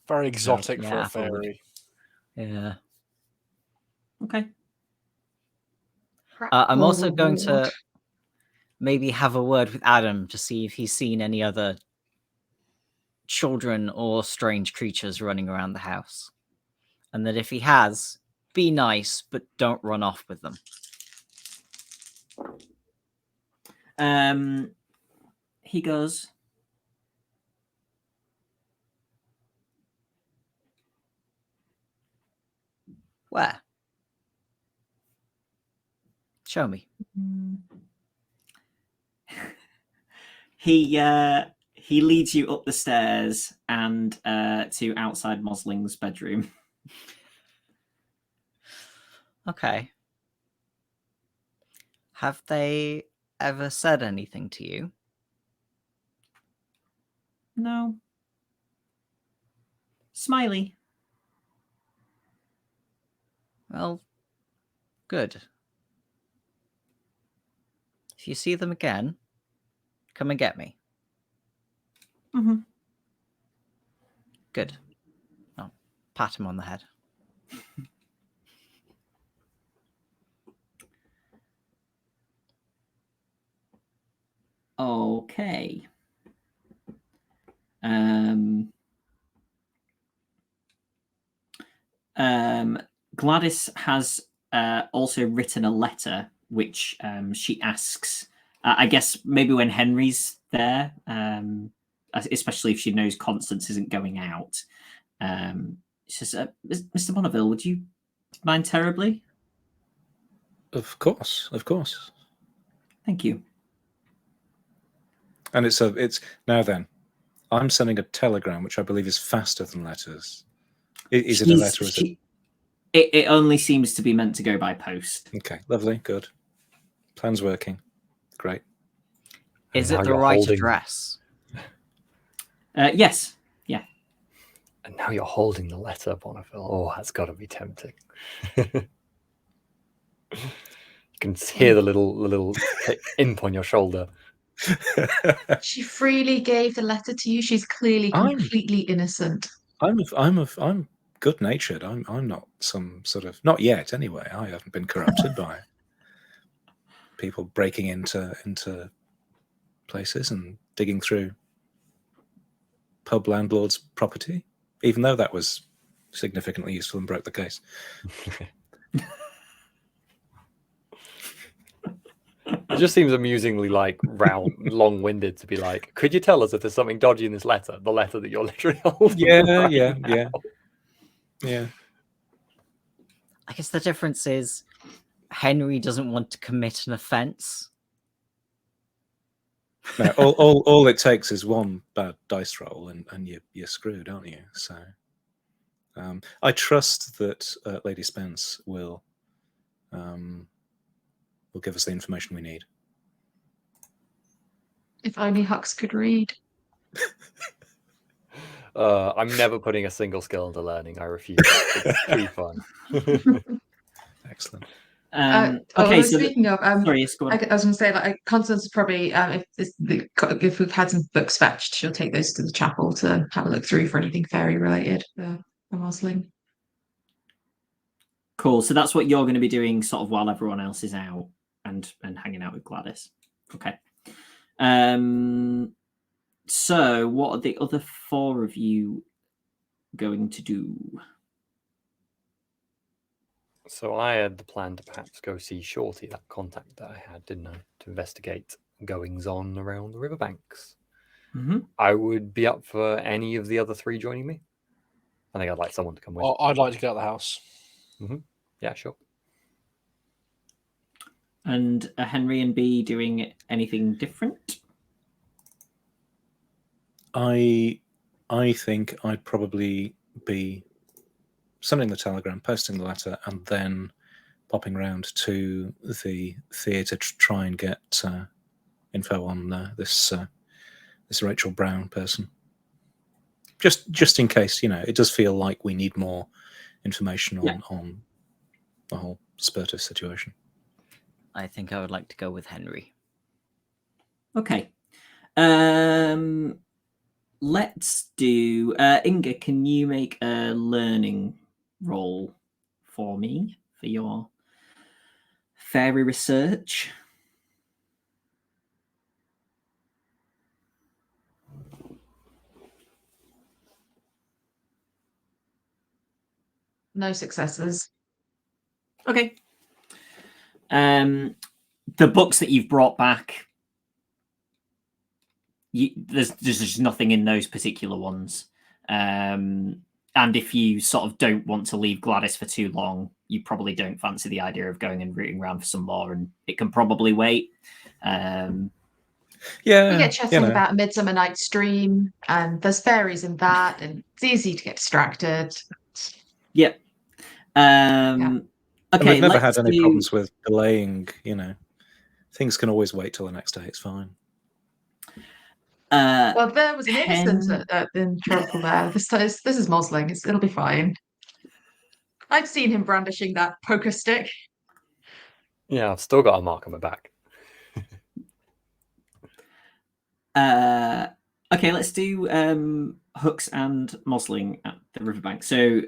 Very exotic yeah, for a apple would- fairy. Yeah. Okay. I'm also going to maybe have a word with Adam to see if he's seen any other children or strange creatures running around the house. And that if he has, be nice, but don't run off with them. He goes, Where? Show me. He leads you up the stairs and to outside Mosling's bedroom. Okay. Have they ever said anything to you? No. Smiley. Well, good. If you see them again, come and get me. Mm-hmm. Good. I'll pat him on the head. Okay. Gladys has also written a letter which she asks, I guess maybe when Henry's there, especially if she knows Constance isn't going out. She says, Mr. Bonneville, would you mind terribly? Of course, of course. Thank you. And it's now then. I'm sending a telegram, which I believe is faster than letters. Is it a letter? Or is it only seems to be meant to go by post. Okay, lovely, good. Plan's working. Great. Is And it now the you're right holding- address? Yes. Yeah. And now you're holding the letter, Bonneville. Oh, that's got to be tempting. You can hear the little imp on your shoulder. She freely gave the letter to you. She's clearly completely innocent. I'm good natured. I'm not some sort of, not yet anyway. I haven't been corrupted by people breaking into places and digging through pub landlord's property, even though that was significantly useful and broke the case. It just seems amusingly long-winded to be like, could you tell us if there's something dodgy in this letter? The letter that you're literally holding. Yeah. I guess the difference is Henry doesn't want to commit an offense. No, all it takes is one bad dice roll, and you're screwed, aren't you? So, I trust that Lady Spence will give us the information we need. If only Hux could read. I'm never putting a single skill into learning. I refuse. It's too fun. Excellent. Okay, so speaking of, sorry, yes, go on. I was going to say, like, Constance is probably, if we've had some books fetched, she'll take those to the chapel to have a look through for anything fairy related for Mosling. Cool. So that's what you're going to be doing, sort of, while everyone else is out and hanging out with Gladys. Okay. So what are the other four of you going to do? So I had the plan to perhaps go see Shorty, that contact that I had, didn't I, to investigate goings on around the riverbanks. Mm-hmm. I would be up for any of the other three joining me. I think I'd like someone to come with. I'd like to get out of the house. Yeah, sure. And are Henry and B doing anything different? I think I'd probably be sending the telegram, posting the letter, and then popping around to the theatre to try and get info on this Rachel Brown person. Just in case, it does feel like we need more information on the whole Spertus situation. I think I would like to go with Henry. Okay. Let's do Inga, can you make a learning roll for me for your fairy research? No successes. Okay. The books that you've brought back, there's just nothing in those particular ones. And if you sort of don't want to leave Gladys for too long, you probably don't fancy the idea of going and rooting around for some more, and it can probably wait. We get chatting about Midsummer Night's Dream, and there's fairies in that, and it's easy to get distracted. Yep. Okay, we've never had any problems with delaying. Things can always wait till the next day. It's fine. Well, there was an innocent in trouble there. This is Mosling. It'll be fine. I've seen him brandishing that poker stick. Yeah, I've still got a mark on my back. Okay, let's do Hooks and Mosling at the riverbank. So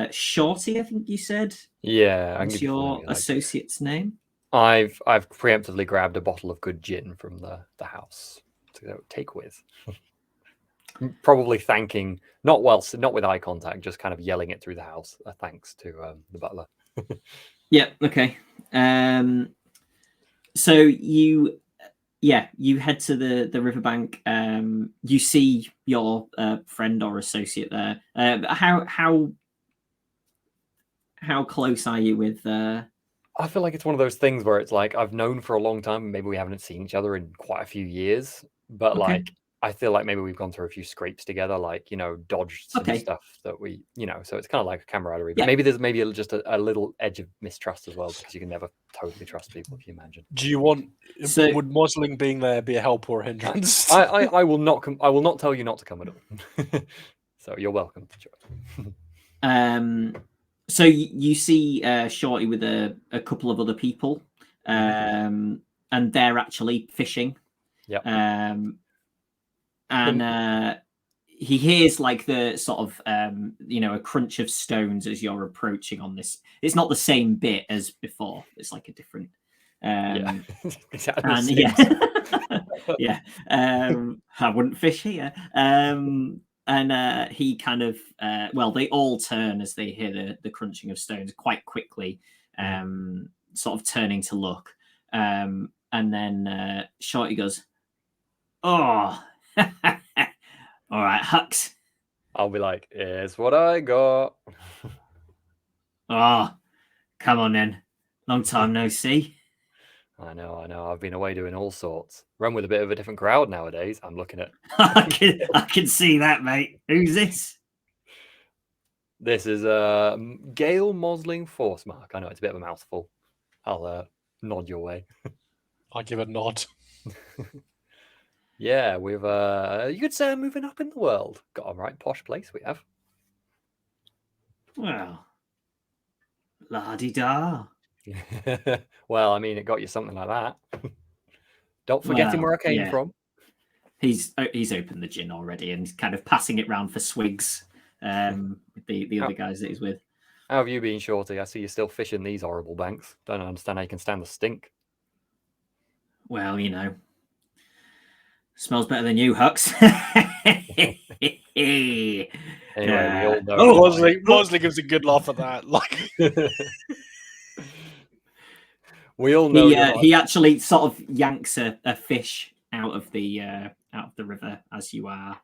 Shorty, I think you said. Yeah, what's your associate's name? I've preemptively grabbed a bottle of good gin from the house to go take with. Probably thanking, not with eye contact, just kind of yelling it through the house. Thanks to the butler. Yeah. Okay. So you head to the riverbank. You see your friend or associate there. How close are you with? I feel like it's one of those things where it's like I've known for a long time. Maybe we haven't seen each other in quite a few years, but like I feel like maybe we've gone through a few scrapes together, like dodged some stuff that we, so it's kind of like a camaraderie. But maybe there's just a little edge of mistrust as well, because you can never totally trust people, if you imagine. Do you want? Would Mosling being there be a help or a hindrance? I will not I will not tell you not to come at all. So you're welcome. So you see Shorty with a couple of other people, and they're actually fishing. Yeah. And he hears like the sort of a crunch of stones as you're approaching on this. It's not the same bit as before. It's like a different. Exactly. Yeah. I wouldn't fish here. And he kind of they all turn as they hear the crunching of stones quite quickly, sort of turning to look, and then Shorty goes, "Oh, all right, Hux." I'll be like, "Here's what I got." Oh, come on then. Long time no see. I know. I've been away doing all sorts. Run with a bit of a different crowd nowadays. I'm looking at. I can see that, mate. Who's this? This is Gale Mosling Forcemark. I know it's a bit of a mouthful. I'll nod your way. I give a nod. Yeah, we've you could say moving up in the world. Got a right posh place we have. Well, la-di-da. Well, I mean, it got you something like that. Don't forget where I came from. He's opened the gin already and he's kind of passing it round for swigs with the other guys that he's with. How have you been, Shorty? I see you're still fishing these horrible banks. Don't understand how you can stand the stink. Well, you know, smells better than you, Hux. Anyway, we all know. Mosley gives a good laugh at that. Like, we all know. He actually sort of yanks a fish out of the river as you are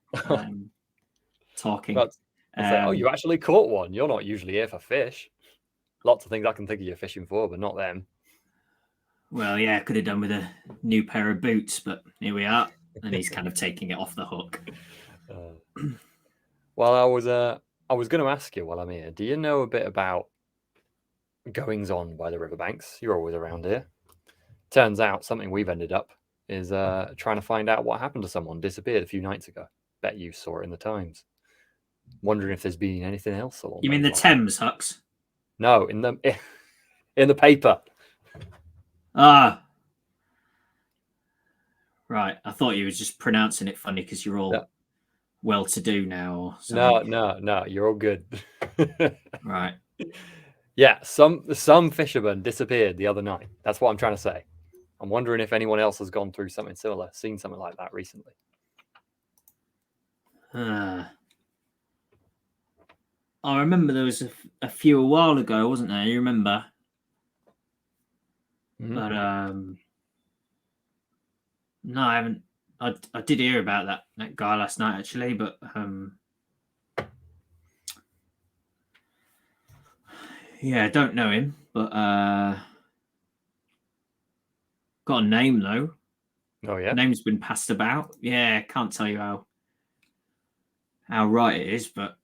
talking. Oh, you actually caught one. You're not usually here for fish. Lots of things I can think of you fishing for, but not them. Well, yeah, could have done with a new pair of boots, but here we are. And he's kind of taking it off the hook. Well, I was going to ask you while I'm here. Do you know a bit about goings on by the riverbanks? You're always around here. Turns out something we've ended up is trying to find out what happened to someone disappeared a few nights ago. Bet you saw it in the Times. Wondering if there's been anything else along. You mean the Thames, Hux? No, in the paper. Ah. Right. I thought you was just pronouncing it funny because you're all well-to-do now or something. No. You're all good. Right. Yeah, some fishermen disappeared the other night. That's what I'm trying to say. I'm wondering if anyone else has gone through something similar, seen something like that recently. I remember there was a few a while ago, wasn't there? You remember? Mm-hmm. But no, I haven't. I did hear about that guy last night actually, but yeah, I don't know him, but got a name though. Oh yeah, name's been passed about. Yeah, can't tell you how right it is, but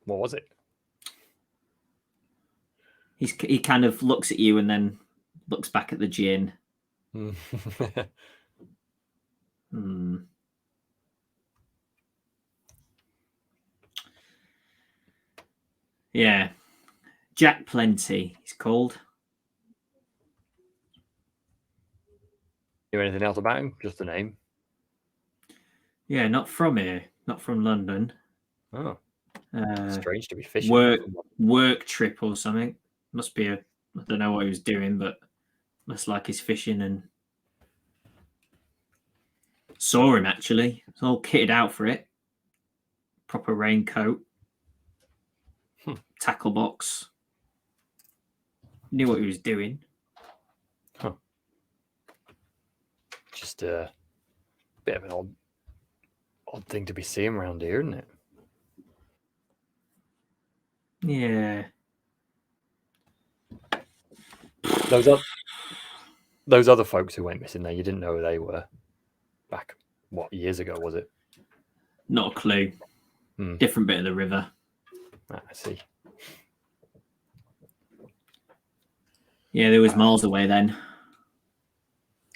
what was it? He kind of looks at you and then looks back at the gin. Yeah, Jack Plenty, he's called. You know anything else about him? Just the name? Yeah, not from here, not from London. Oh, strange to be fishing. Work trip or something. Must be I don't know what he was doing, but must like his fishing and saw him actually. It's all kitted out for it. Proper raincoat, tackle box. Knew what he was doing. Huh. Just a bit of an odd thing to be seeing around here, isn't it? Yeah. Those other folks who went missing there, you didn't know who they were back, what, years ago, was it? Not a clue. Different bit of the river. I see. Yeah, they was miles away then.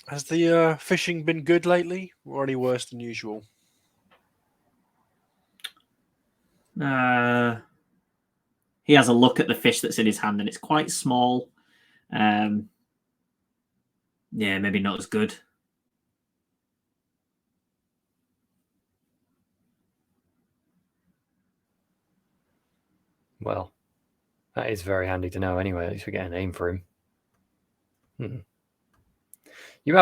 Has the fishing been good lately, or any worse than usual? He has a look at the fish that's in his hand, and it's quite small. Yeah, maybe not as good. Well, that is very handy to know anyway. At least we get a name for him. You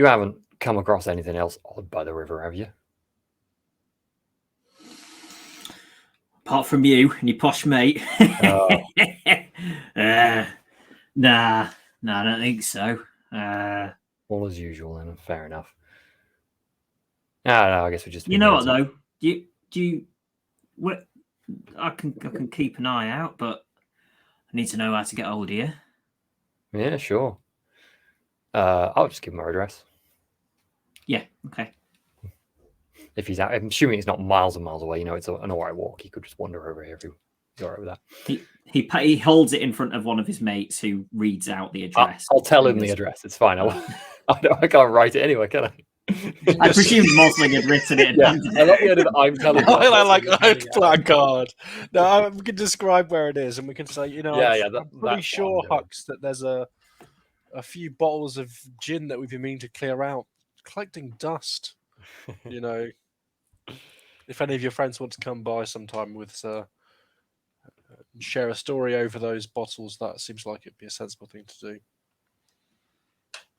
haven't come across anything else odd by the river, have you? Apart from you and your posh mate. Nah, I don't think so. All as usual, then. Fair enough. No, I guess we just. You know what though? Do you? What? I can keep an eye out, but I need to know how to get hold of you. Yeah, sure. I'll just give him our address. Yeah. Okay. if he's out. I'm assuming it's not miles and miles away. You know, it's an alright walk. He could just wander over here if he's alright with that. He holds it in front of one of his mates who reads out the address. I'll tell him the address. It's fine. I can't write it anyway, can I? I presume Mossling had written it. Yeah, I like the idea that I'm telling you. I like placard. No, we can describe where it is, and we can say, you know, I'm pretty sure, Hux, that there's a few bottles of gin that we've been meaning to clear out, collecting dust. You know, if any of your friends want to come by sometime with share a story over those bottles, that seems like it'd be a sensible thing to do.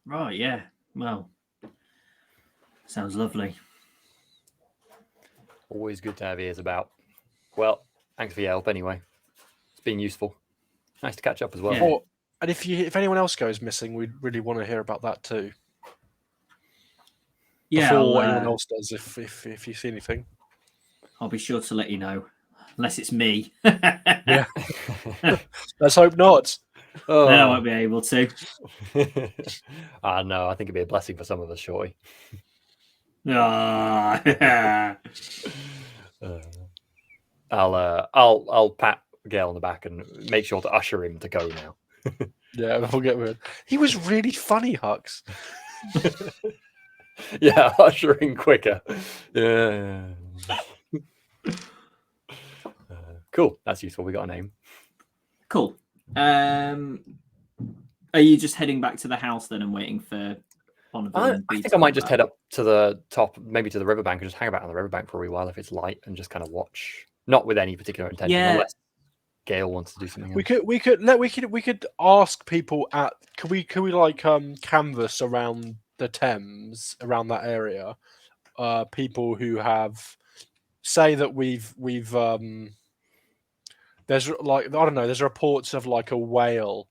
Right, yeah. Well, sounds lovely. Always good to have ears about. Well, thanks for your help anyway. It's been useful. Nice to catch up as well. Yeah. Oh, and if anyone else goes missing, we'd really want to hear about that too. Yeah, Before anyone else does, if you see anything. I'll be sure to let you know. Unless it's me. Yeah. Let's hope not. Oh. Then I won't be able to. No, I think it'd be a blessing for some of us, shortly. Ah. I'll pat Gail on the back and make sure to usher him to go now. Yeah, we'll get rid. He was really funny, Hux. Yeah, ushering quicker. Yeah. Cool. That's useful. We got a name. Cool. Are you just heading back to the house then and waiting for one of them? I think I might just head up to the top, maybe to the riverbank, and just hang about on the riverbank for a wee while if it's light, and just kind of watch. Not with any particular intention, unless Gail wants to do something. We could ask people at. Can we like canvass around the Thames, around that area, people who have say that we've there's like, I don't know, there's reports of like a whale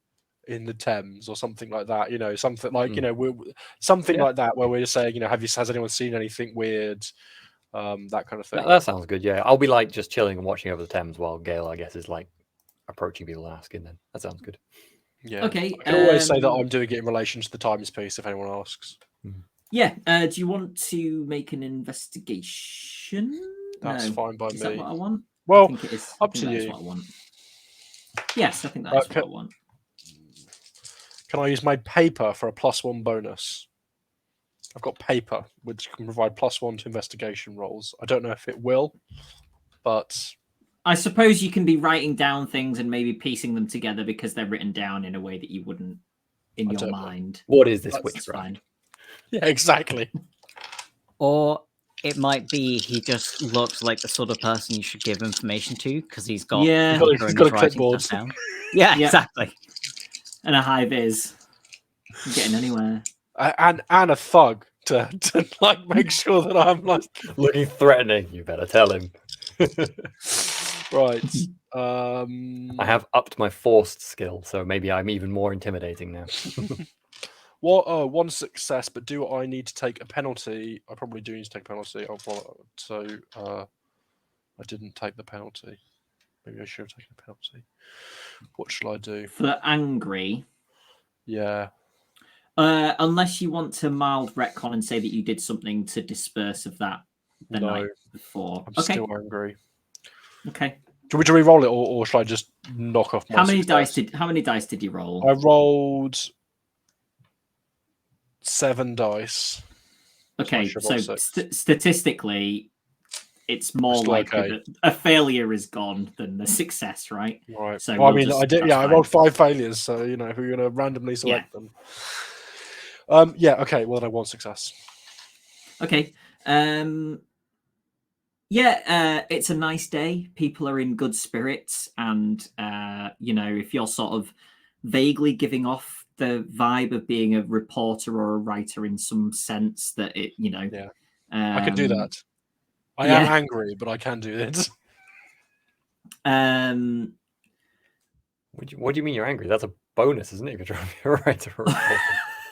in the Thames or something like that, you know, something like, you know, something like that, where we're just saying, you know, has anyone seen anything weird, that kind of thing. That sounds good. Yeah, I'll be like just chilling and watching over the Thames while Gail, I guess, is like approaching people and asking. Then that sounds good. Yeah. Okay. I can always say that I'm doing it in relation to the Times piece if anyone asks. Yeah. Do you want to make an investigation? That's fine by Is me. that what I want? Well, I think it is. up I think to that is you. what I want. Yes, I think that is what I want. Can I use my paper for a +1 bonus? I've got paper, which can provide +1 to investigation rolls. I don't know if it will, but I suppose you can be writing down things and maybe piecing them together because they're written down in a way that you wouldn't in your mind. What is this That's witchcraft? yeah, exactly. Or it might be he just looks like the sort of person you should give information to because he's got Yeah. paper He's and got he's a writing clipboard. stuff down. Yeah, Yeah. exactly. And a high vis. You're getting anywhere. And a thug to like make sure that I'm like Looking threatening. You better tell him. right. I have upped my forced skill, so maybe I'm even more intimidating now. One success, but do I need to take a penalty? I probably do need to take a penalty. So I didn't take the penalty. Maybe I should have taken a penalty. What shall I do? For angry, Yeah. unless you want to mild retcon and say that you did something to disperse of that the No. night before. I'm Okay. still angry. Okay. Do we re-roll it, or should I just knock off my How many success? dice did you roll? I rolled 7 dice. Okay, should so roll 6. statistically, it's more Still likely okay. that a failure is gone than the success, right? Right. So Well, I we'll mean, just- I did. that's Yeah, I fine. rolled 5 failures. So you know, if we're going to randomly select them. Yeah. Okay. Well, then I want success. Okay. Yeah, it's a nice day. People are in good spirits, and you know, if you're sort of vaguely giving off the vibe of being a reporter or a writer in some sense, that it, you know, Yeah. I can do that. I yeah. am angry, but I can do it. What do you mean you're angry? That's a bonus, isn't it? If you're trying to be a writer or a reporter.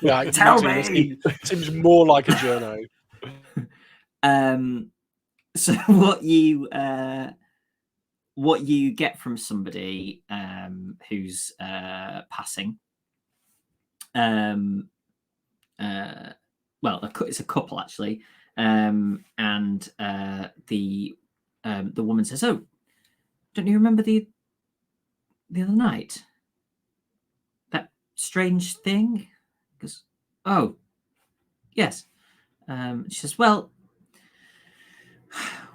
Yeah, it Tell seems- me. Seems more like a journo. So what you get from somebody who's passing, well, it's a couple actually. and the woman says, "Oh, don't you remember the other night? That strange thing?" Because, "Oh, yes." She says, "Well,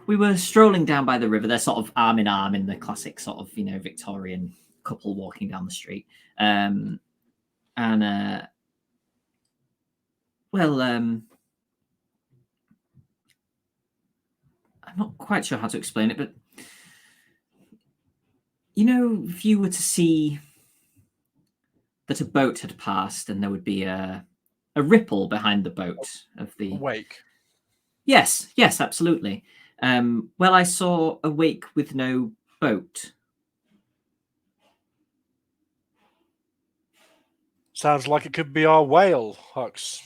we were strolling down by the river. They're sort of arm in arm in the classic sort of, Victorian couple walking down the street. Well, I'm not quite sure how to explain it, but if you were to see that a boat had passed and there would be a ripple behind the boat of the Wake. Yes, absolutely. Well, I saw a wake with no boat." Sounds like it could be our whale, Hux.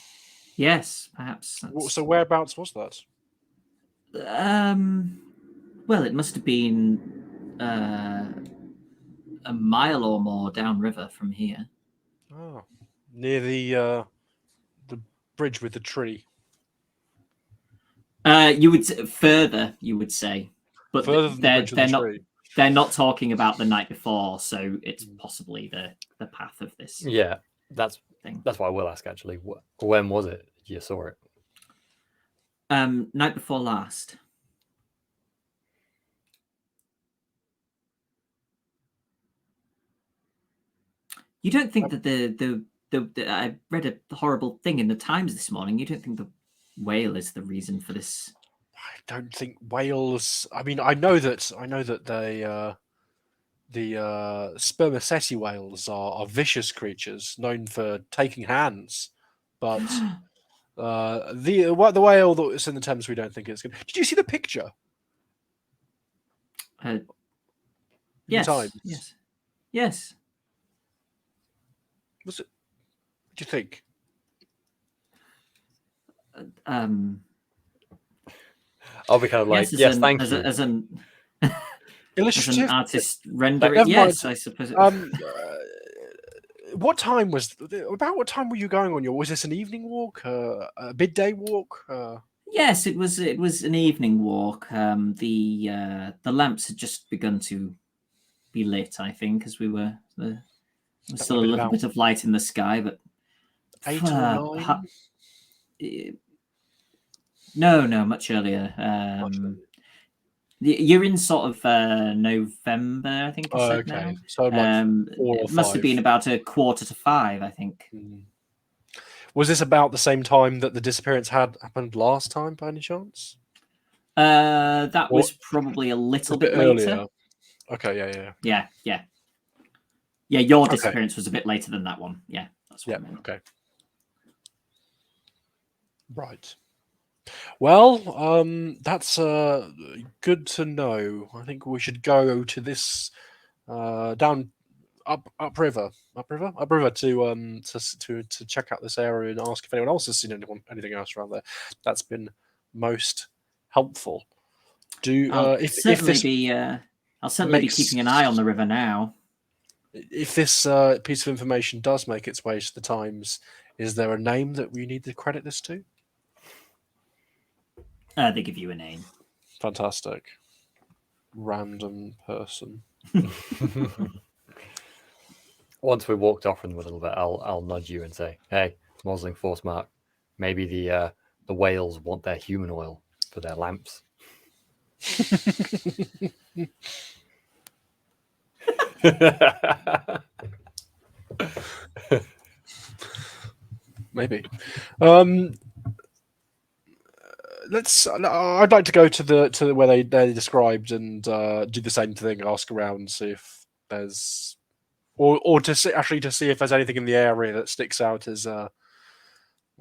Yes, perhaps. So whereabouts was that? Well, it must have been a mile or more downriver from here. Oh, near the bridge with the tree. You would further, you would say, but Further than the bridge with the not. tree. They're not talking about the night before, so it's possibly the path of this. Yeah, that's thing. That's what I will ask actually. When was it you saw it? Night before last. You don't think that the I read a horrible thing in the Times this morning. You don't think the whale is the reason for this? I don't think whales. I mean, I know that the spermaceti whales are vicious creatures known for taking hands, but the whale that's in the Thames, we don't think it's good. Did you see the picture? Yes, Times? yes. Was it? What do you think? I'll be kind of like, yes, thank you. As an Illustrative artist render it. Yes, I suppose. What time was? About what time were you going on your? Was this an evening walk? A midday walk? Yes, it was. It was an evening walk. The lamps had just begun to be lit. I think as we were. There was still a little bit of light in the sky, but 8 or 9. No, much earlier. You're in sort of November, I think. Okay, now. so like 4 or it must 5. have been about 4:45, I think. Was this about the same time that the disappearance had happened last time, by any chance? That was probably a little bit later. Earlier. Okay, yeah. Yeah, your disappearance was a bit later than that one. Yeah, that's what I meant. Okay. Right. Well, that's good to know. I think we should go to this upriver to check out this area and ask if anyone else has seen anything else around there. That's been most helpful. I'll certainly be keeping an eye on the river now. If this piece of information does make its way to the Times, is there a name that we need to credit this to? They give you a name. Fantastic. Random person. Once we walked off in a little bit, I'll nudge you and say, "Hey, Mosling Force Mark, maybe the whales want their human oil for their lamps." Maybe. I'd like to go to where they described and do the same thing. Ask around, see if there's, or to see if there's anything in the area that sticks out as I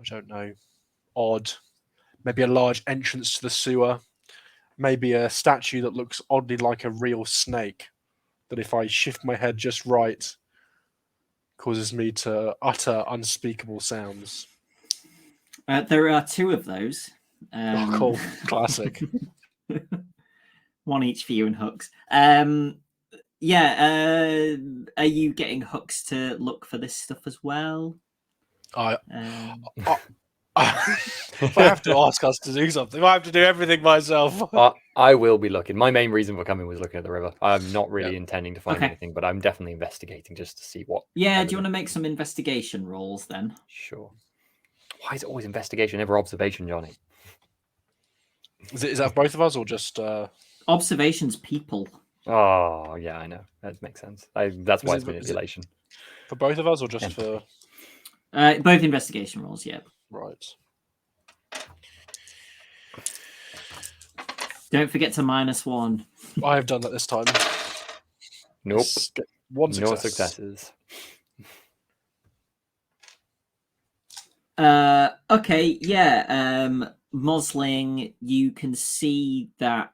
don't know, odd. Maybe a large entrance to the sewer. Maybe a statue that looks oddly like a real snake. That if I shift my head just right, causes me to utter unspeakable sounds. There are 2 of those. Cool. Classic. One each for you and Hooks. Are you getting Hooks to look for this stuff as well? If I have to ask us to do something, I have to do everything myself. I will be looking. My main reason for coming was looking at the river. I'm not really intending to find Okay. anything, but I'm definitely investigating just to see what. Yeah, do you want to make some investigation rolls then? Sure. Why is it always investigation, never observation, Johnny? Is that both of us or just? Observations, people. Oh, yeah, I know. That makes sense. That's why it's Is it manipulation. for both of us or just for? Both investigation rolls, yeah. Right. Don't forget to -1. I have done that this time. Nope. Let's get one No success. successes. Okay, yeah. Mosling, you can see that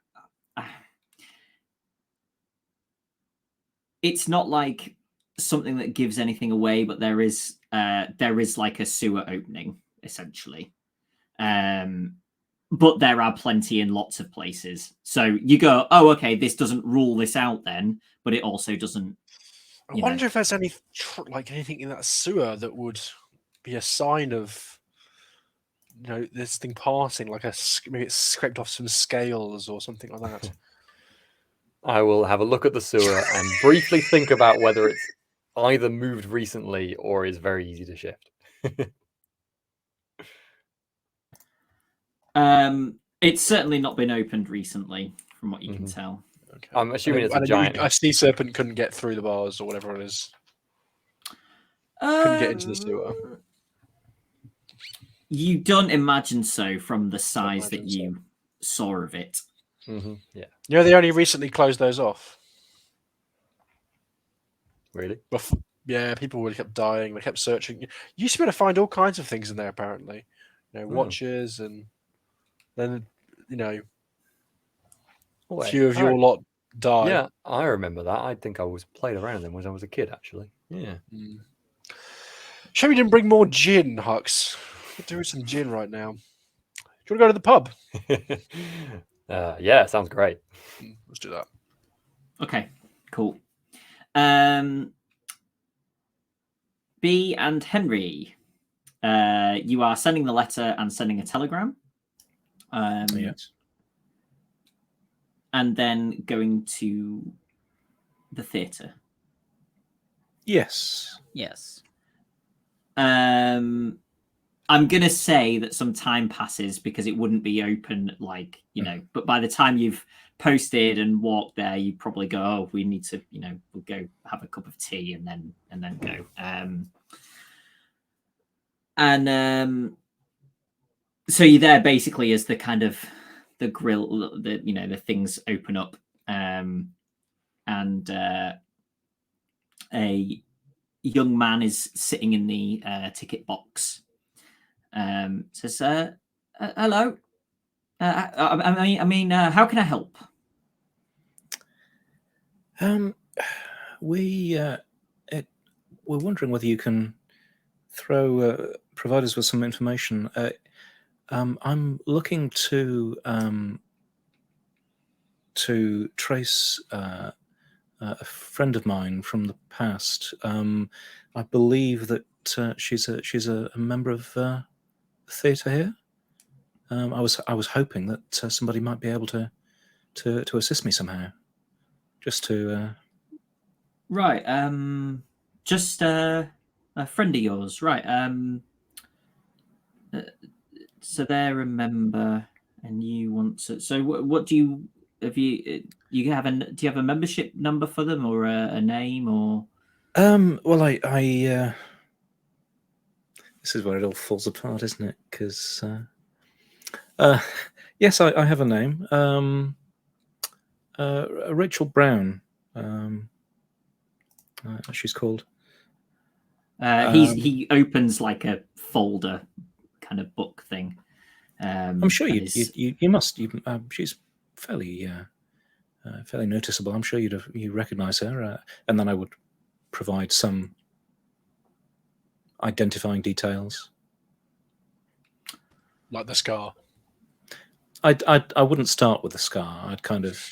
it's not like something that gives anything away, but there is like a sewer opening essentially. But there are plenty in lots of places. So you go, oh, okay, this doesn't rule this out then, but it also doesn't. I wonder if there's any anything in that sewer that would be a sign of, this thing passing, like maybe it's scraped off some scales or something like that. I will have a look at the sewer and briefly think about whether it's either moved recently or is very easy to shift. It's certainly not been opened recently, from what you can tell. Okay. I'm assuming it's a And giant. A sea serpent couldn't get through the bars or whatever it is. Couldn't get into the sewer. You don't imagine so from the size that you saw of it. Yeah. They only recently closed those off. Really? Yeah, people would kept dying. They kept searching. You used to be able to find all kinds of things in there, apparently. Watches, and then a few of your lot died. Yeah, I remember that. I think I played around in them when I was a kid, actually. Yeah. Shame you didn't bring more gin, Hux. We're doing some gin right now. Do you want to go to the pub? Yeah, sounds great. Let's do that. Okay, cool. B and Henry, you are sending the letter and sending a telegram. Yes. And then going to the theatre. Yes. Yes. I'm going to say that some time passes because it wouldn't be open, but by the time you've posted and walked there, you probably go, oh, we need to, we'll go have a cup of tea and then go. So you're there basically as the kind of the grill, the things open up, and a young man is sitting in the ticket box. Says, "Hello. I mean, how can I help?" We're wondering whether you can provide us with some information. I'm looking to trace a friend of mine from the past. I believe that she's a member of the theatre here. I was hoping that somebody might be able to assist me somehow, just to. Right. Just a friend of yours, right? So they're a member, and you want to. So what do you have? Do you have a membership number for them, or a name, or? Well, I this is where it all falls apart, isn't it? Because yes, I have a name. Rachel Brown. She's called. He opens like a folder kind of book thing. I'm sure you must. She's fairly noticeable. I'm sure you recognise her, and then I would provide some identifying details, like the scar. I wouldn't start with the scar. I'd kind of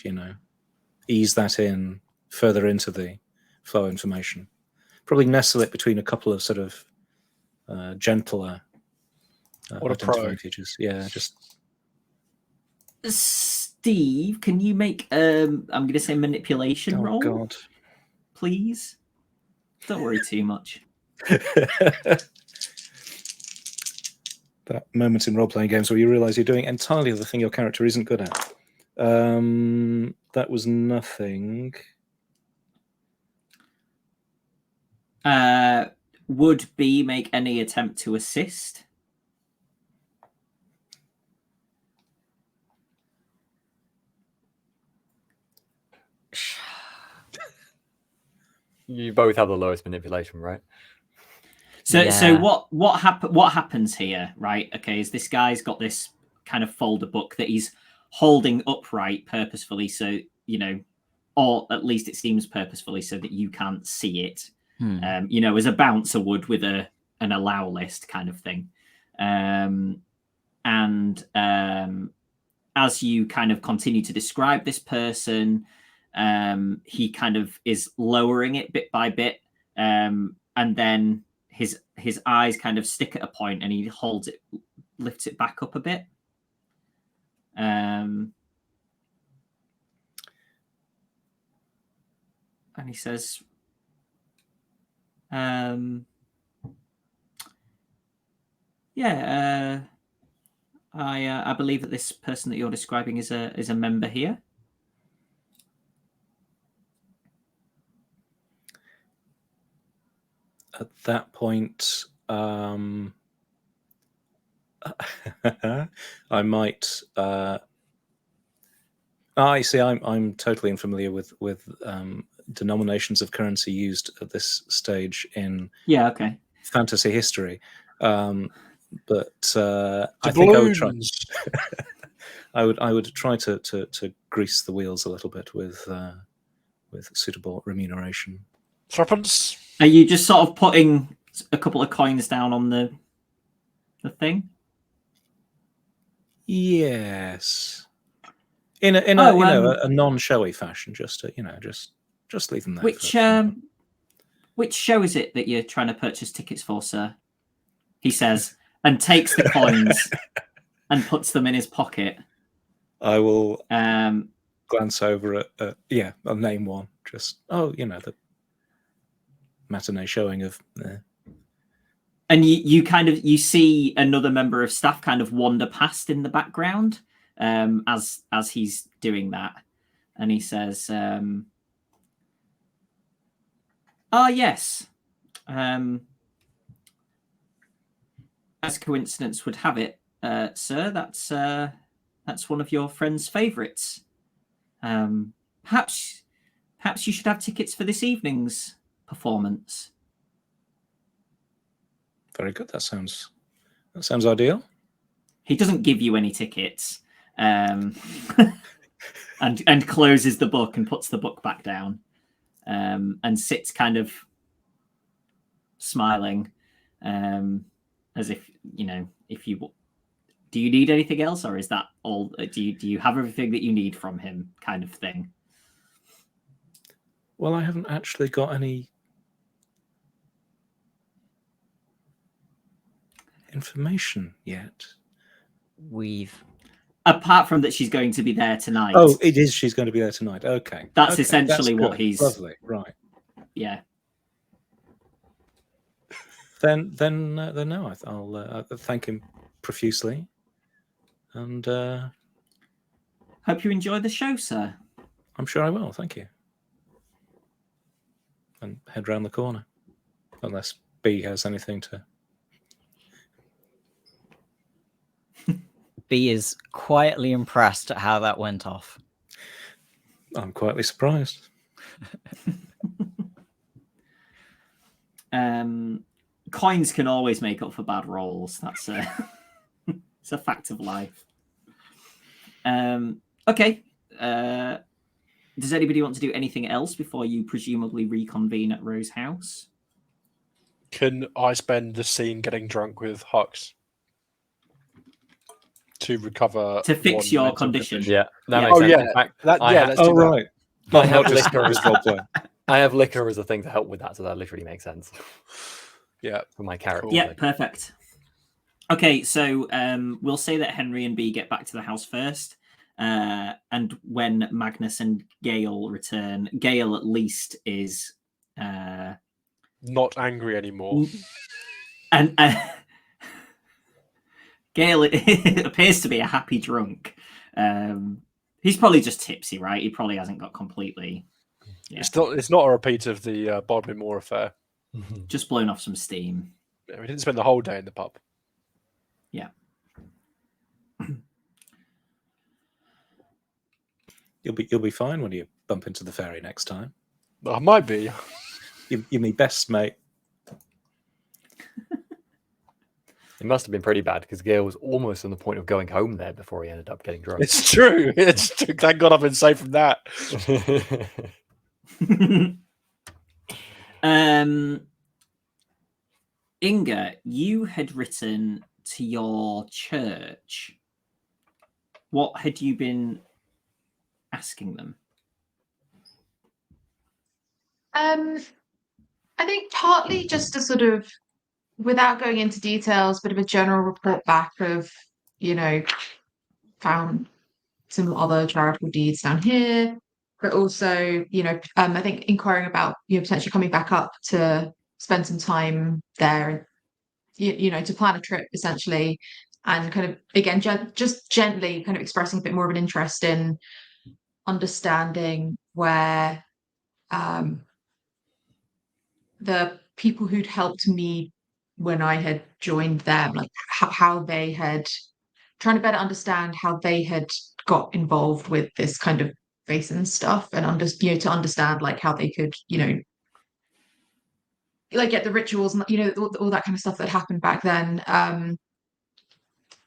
ease that in further into the flow of information. Probably nestle it between a couple of sort of gentler What a pro. identifying features. Yeah, just Steve, can you make I'm going to say manipulation roll, God. please? Don't worry too much. That moment in role-playing games where you realise you're doing entirely the thing your character isn't good at. That was nothing. Would B make any attempt to assist? You both have the lowest manipulation, right? So Yeah. what happens here, right? Okay, is this guy's got this kind of folder book that he's holding upright purposefully, so or at least it seems purposefully, so that you can't see it. As a bouncer would with an allow list kind of thing. As you kind of continue to describe this person, he kind of is lowering it bit by bit, and then his eyes kind of stick at a point, and he lifts it back up a bit. And he says, I believe that this person that you're describing is a member here. At that point, I might. I see. I'm totally unfamiliar with denominations of currency used at this stage in fantasy history. But I think I would try. I would try to grease the wheels a little bit with suitable remuneration. Threepence. Are you just sort of putting a couple of coins down on the thing? Yes. In a non-showy fashion, just leave them there. Which show is it that you're trying to purchase tickets for, sir? He says, and takes the coins and puts them in his pocket. I will glance over at I'll name one. Just the matinee showing of. And you see another member of staff kind of wander past in the background as he's doing that, and he says, yes. As coincidence would have it, sir, that's one of your friend's favourites. Perhaps you should have tickets for this evening's performance. Very good. That sounds ideal. He doesn't give you any tickets, and closes the book and puts the book back down, and sits kind of smiling, as if if you do you need anything else, or is that all? Do you have everything that you need from him, kind of thing? Well, I haven't actually got any information yet. Apart from that, she's going to be there tonight. Oh, it is. She's going to be there tonight. Okay, that's essentially what he's. Lovely, right? Yeah. Then no. I'll thank him profusely, and hope you enjoy the show, sir. I'm sure I will. Thank you. And head round the corner, unless B has anything to. B is quietly impressed at how that went off. I'm quietly surprised. Coins can always make up for bad rolls. That's it's a fact of life. Okay. Does anybody want to do anything else before you presumably reconvene at Rose House? Can I spend the scene getting drunk with Hux to recover to fix your condition? Yeah, that makes sense. In fact, let's do that. Right. I have liquor as I have liquor as a thing to help with that, so that literally makes sense. Yeah, for my character. Yeah, perfect. Okay, so we'll say that Henry and B get back to the house first. And when Magnus and Gale return, Gale at least is Not angry anymore. and Gale appears to be a happy drunk. He's probably just tipsy, right? He probably hasn't got completely. Yeah. It's not a repeat of the Bodmin Moor affair. Just blown off some steam. Yeah, we didn't spend the whole day in the pub. Yeah. You'll be fine when you bump into the ferry next time. I might be. You're my best mate. It must have been pretty bad because Gale was almost on the point of going home there before he ended up getting drunk. It's true. It's true. Thank God I've been safe from that. Inga, you had written to your church. What had you been asking them? I think partly just to sort of, without going into details, bit of a general report back of, found some other charitable deeds down here, but also, I think inquiring about, potentially coming back up to spend some time there, to plan a trip essentially, and kind of, again, just gently kind of expressing a bit more of an interest in understanding where the people who'd helped me when I had joined them, like how they had, trying to better understand how they had got involved with this kind of Vaesen stuff, and to understand like how they could, like get the rituals and all that kind of stuff that happened back then.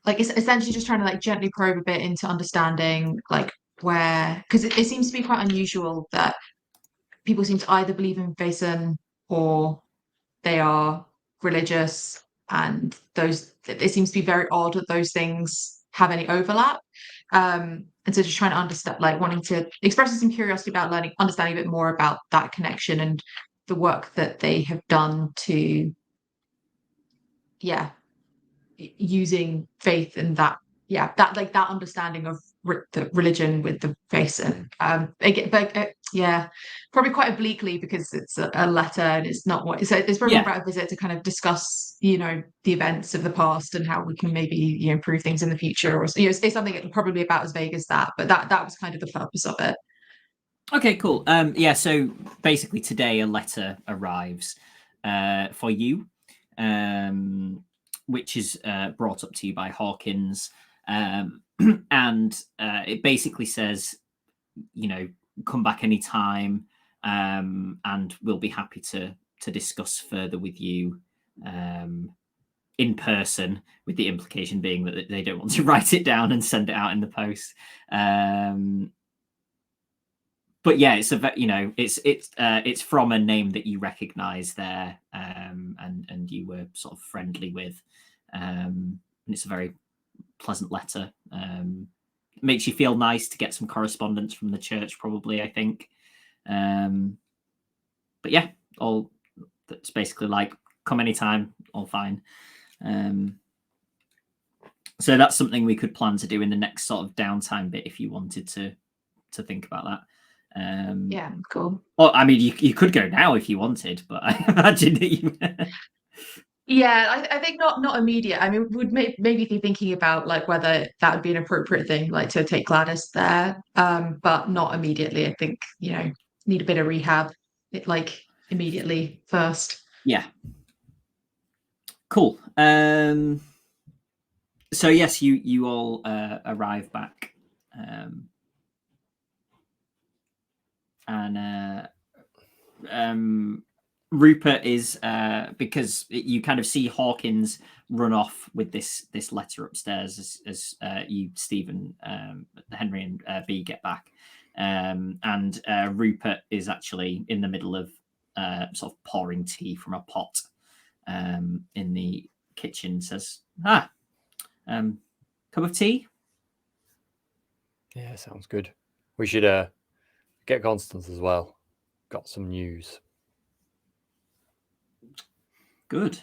Like it's essentially just trying to like gently probe a bit into understanding like where, because it seems to be quite unusual that people seem to either believe in Vaesen or they are religious, and it seems to be very odd that those things have any overlap. And so just trying to understand, like wanting to express some curiosity about understanding a bit more about that connection and the work that they have done to, using faith and that understanding of the religion with the Vaesen. Probably quite obliquely because it's a letter and it's not what it's probably about a visit to kind of discuss, the events of the past and how we can maybe improve things in the future, or it's something probably about as vague as that. But that was kind of the purpose of it. Okay, cool. So basically today a letter arrives for you. Which is brought up to you by Hawkins. And it basically says, come back anytime, and we'll be happy to discuss further with you in person, with the implication being that they don't want to write it down and send it out in the post. But yeah, it's it's from a name that you recognize there, and you were sort of friendly with, and it's a very pleasant letter. Makes you feel nice to get some correspondence from the church, probably, I think. But yeah, all that's basically like come anytime, all fine. So that's something we could plan to do in the next sort of downtime bit if you wanted to think about that. Cool. Well, I mean, you could go now if you wanted, but I imagine that you. I think not immediate. I mean, would maybe be thinking about like whether that would be an appropriate thing, like to take Gladys there, but not immediately. I think need a bit of rehab, like immediately first. Yeah. Cool. So yes, you all arrive back, and Rupert is because you kind of see Hawkins run off with this letter upstairs as you, Stephen, Henry, and B get back, and Rupert is actually in the middle of sort of pouring tea from a pot in the kitchen. Says, cup of tea? Yeah, sounds good. We should get Constance as well. Got some news. Good.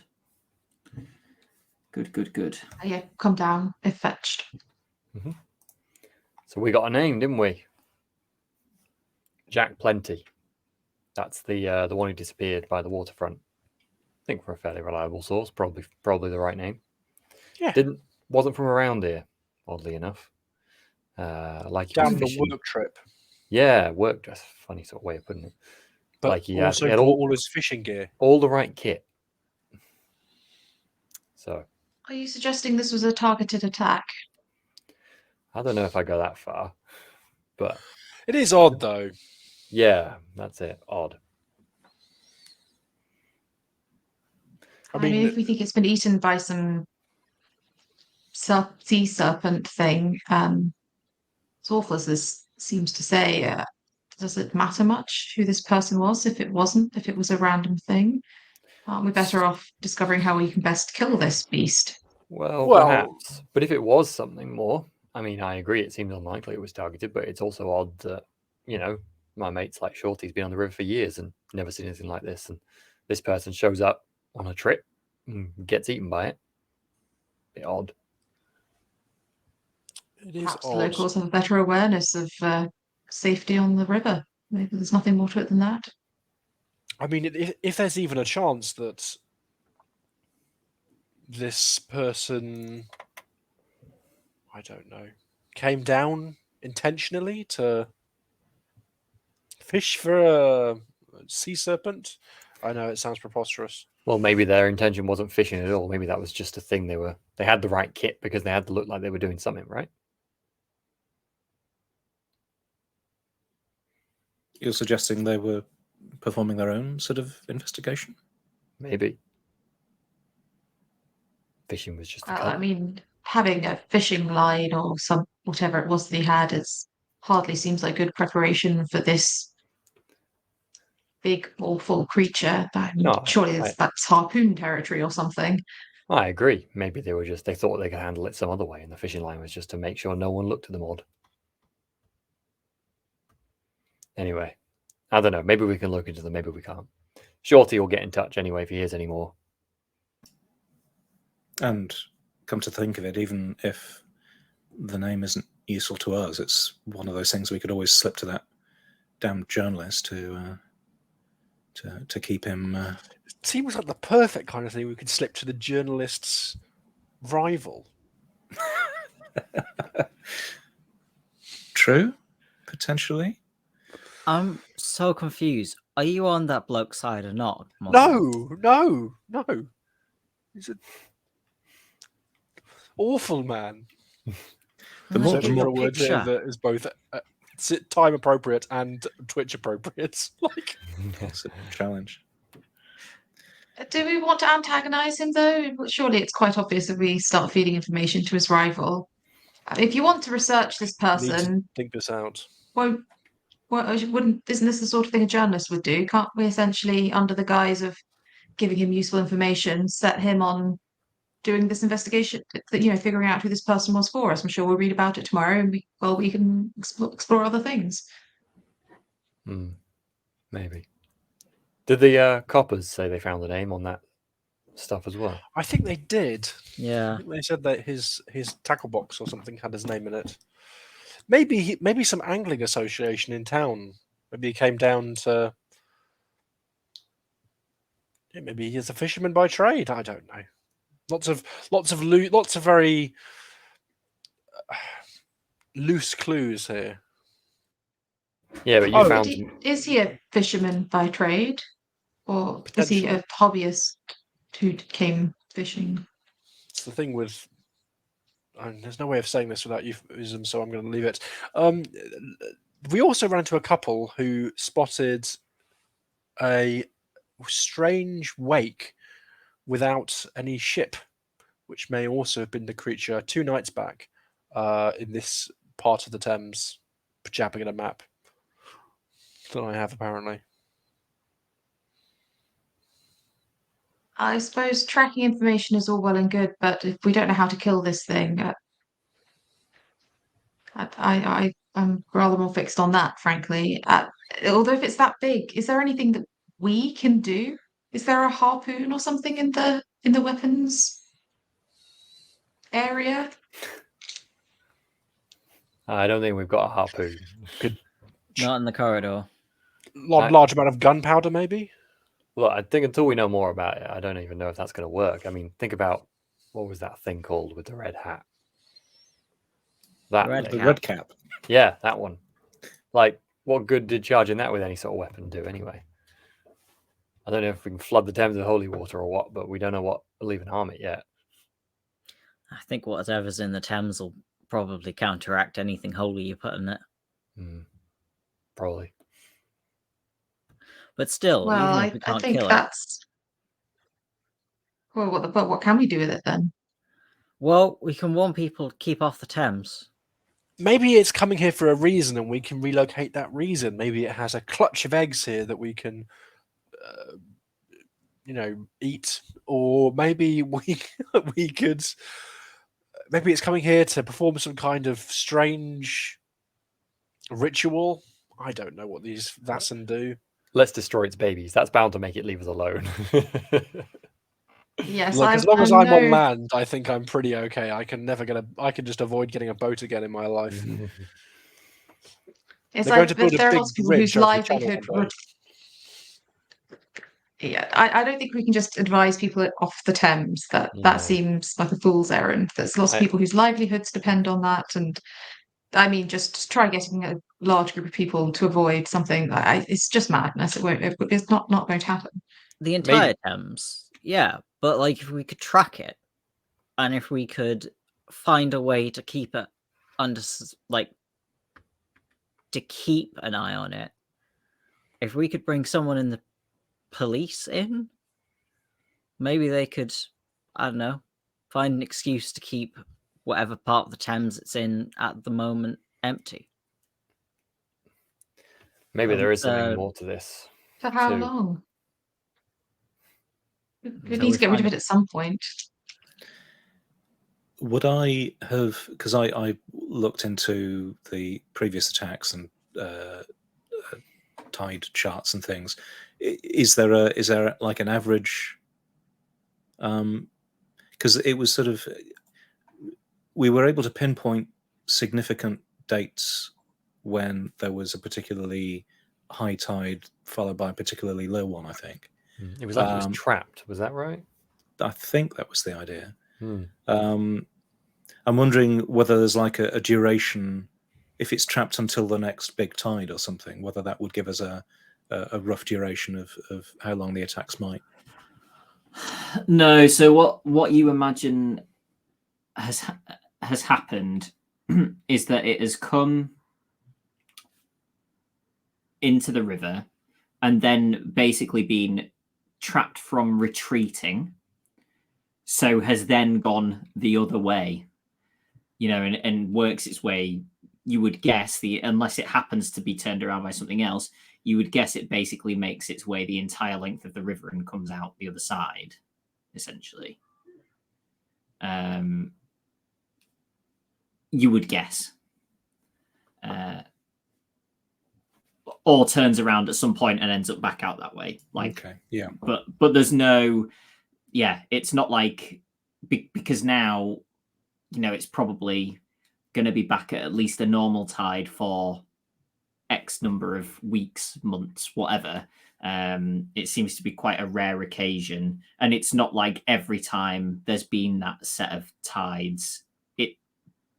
Good. Yeah, come down if fetched. So we got a name, didn't we? Jack Plenty. That's the one who disappeared by the waterfront. I think for a fairly reliable source, probably the right name. Yeah. Wasn't from around here, oddly enough. Like he Down was the fishing. work trip. Yeah, work. That's a funny sort of way of putting it. But Like he also had brought all his fishing gear. all the right kit. So Are you suggesting this was a targeted attack? I don't know if I go that far, but It is odd, though. yeah, that's it. Odd. I mean, if we think it's been eaten by some sea serpent thing, as awful as this seems to say, does it matter much who this person was if it was a random thing? Aren't we better off discovering how we can best kill this beast? Well, Well- perhaps. But if it was something more, I mean, I agree. It seems unlikely it was targeted, but it's also odd that my mate's like Shorty's been on the river for years and never seen anything like this, and this person shows up on a trip and gets eaten by it. Bit odd. It is Perhaps the odd. locals have a better awareness of safety on the river. Maybe there's nothing more to it than that. I mean, if there's even a chance that this person, I don't know, came down intentionally to fish for a sea serpent, I know it sounds preposterous. Well, maybe their intention wasn't fishing at all. Maybe that was just a thing they had the right kit because they had to look like they were doing something, right? You're suggesting they were performing their own sort of investigation? Maybe. Fishing was just a Well, cult. I mean, having a fishing line or whatever it was that he had hardly seems like good preparation for this big, awful creature. No, Surely that's harpoon territory or something. I agree. Maybe they thought they could handle it some other way, and the fishing line was just to make sure no one looked at them odd. Anyway, I don't know. Maybe we can look into them. Maybe we can't. Shorty will get in touch anyway if he hears any more. And come to think of it, even if the name isn't useful to us, it's one of those things we could always slip to that damn journalist to keep him. It seems like the perfect kind of thing we could slip to the journalist's rival. True, potentially. I'm so confused. Are you on that bloke's side or not? Morgan? No. He's an awful man. The more- Searching the for more a word here picture. that is both time appropriate and Twitch appropriate. Like, It's a challenge. Do we want to antagonize him, though? Surely it's quite obvious if we start feeding information to his rival. If you want to research this need to person, think this isn't this the sort of thing a journalist would do? Can't we essentially, under the guise of giving him useful information, set him on doing this investigation, figuring out who this person was for us? I'm sure we'll read about it tomorrow, and we can explore other things. Maybe. Did the coppers say they found the name on that stuff as well? I think they did. Yeah. I think they said that his tackle box or something had his name in it. Maybe some angling association in town. Maybe he came down to. Yeah, maybe he's a fisherman by trade. I don't know. Lots of very loose clues here. Yeah, but you Oh, found. Is he a fisherman by trade, or is he a hobbyist who came fishing? It's the thing with. There's no way of saying this without euphemism, so I'm going to leave it. We also ran into a couple who spotted a strange wake without any ship, which may also have been the creature 2 nights back in this part of the Thames, jabbing at a map that I have apparently. I suppose tracking information is all well and good, but if we don't know how to kill this thing, I'm rather more fixed on that, frankly. Although if it's that big, is there anything that we can do? Is there a harpoon or something in the weapons area? I don't think we've got a harpoon. Not in the corridor. Large amount of gunpowder, maybe. Look, I think until we know more about it, I don't even know if that's going to work. I mean, think about what was that thing called with the red hat? That Red thing. The cap. red cap. Yeah, that one. Like, what good did charging that with any sort of weapon do anyway? I don't know if we can flood the Thames with holy water or what, but we don't know what will even harm it yet. I think whatever's in the Thames will probably counteract anything holy you put in it. Probably. But still, Well, even if we I can't think kill it, that's. Well, what can we do with it then? well, we can warn people to keep off the Thames. Maybe it's coming here for a reason, and we can relocate that reason. Maybe it has a clutch of eggs here that we can, eat, or maybe we could. Maybe it's coming here to perform some kind of strange ritual. I don't know what these Vaesen do. Let's destroy its babies. That's bound to make it leave us alone. Yes, Look, as long as I'm know. on land, I think I'm pretty okay. I can just avoid getting a boat again in my life. It's They're going like to build a there are big lots of people bridge whose over the channel livelihood one day. would. Yeah, I don't think we can just advise people off the Thames. That No. seems like a fool's errand. There's lots of people whose livelihoods depend on that, and I mean, just try getting a large group of people to avoid something. It's just madness. It's not going to happen. The entire Thames, yeah. But like, if we could track it, and if we could find a way to keep it under, like, to keep an eye on it, if we could bring someone in the police in, maybe they could, I don't know, find an excuse to keep whatever part of the Thames it's in at the moment empty. Maybe there is something more to this. For how too. long? We Until need we to get rid of find it at some point. Would I have, because I looked into the previous attacks and tide charts and things. Is there like an average? Because it was sort of, we were able to pinpoint significant dates when there was a particularly high tide followed by a particularly low one, I think. It was like it was trapped. Was that right? I think that was the idea. I'm wondering whether there's like a duration, if it's trapped until the next big tide or something, whether that would give us a rough duration of how long the attacks might. No, so what you imagine has happened is that it has come into the river and then basically been trapped from retreating, so has then gone the other way, and works its way. You would guess unless it happens to be turned around by something else, you would guess it basically makes its way the entire length of the river and comes out the other side, essentially. You would guess. Or turns around at some point and ends up back out that way. Okay, yeah. But there's no, it's not like, because now, it's probably going to be back at least a normal tide for X number of weeks, months, whatever. It seems to be quite a rare occasion, and it's not like every time there's been that set of tides,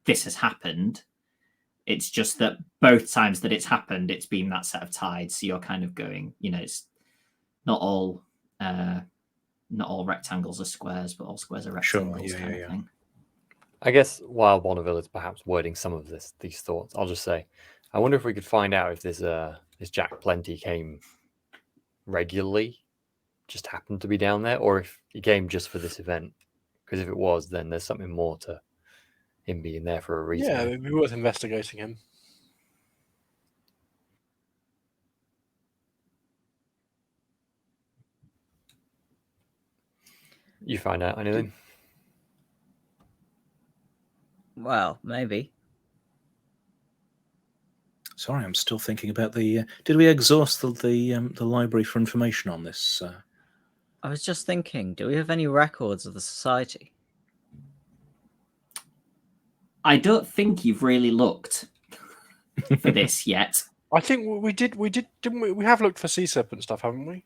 this has happened. It's just that both times that it's happened, it's been that set of tides. So you're kind of going, it's not all rectangles are squares, but all squares are rectangles, kind of thing. I guess while Bonneville is perhaps wording some of these thoughts, I'll just say, I wonder if we could find out if this Jack Plenty came regularly, just happened to be down there, or if he came just for this event. Because if it was, then there's something more to him being there for a reason. Yeah, it'd be worth investigating him. You find out anything? Well, maybe. Sorry, I'm still thinking about the. Did we exhaust the library for information on this? I was just thinking, do we have any records of the society? I don't think you've really looked for this yet. I think we did, didn't we? We have looked for sea serpent stuff, haven't we?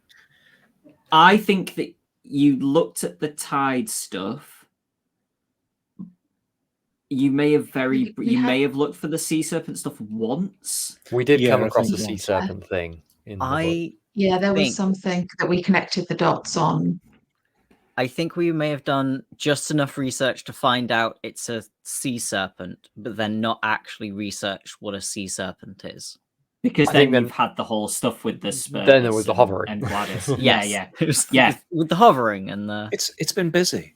I think that you looked at the tide stuff. You may have may have looked for the sea serpent stuff once. We did Yeah, come I across think the sea once. serpent thing in the book. Yeah, there was think- something that we connected the dots on. I think we may have done just enough research to find out it's a sea serpent, but then not actually research what a sea serpent is. Because I think then then- you've had the whole stuff with the Spurs. Then there was the hovering. And Gladys. Yeah, Yes. yeah. Yeah. With the hovering and the... It's been busy.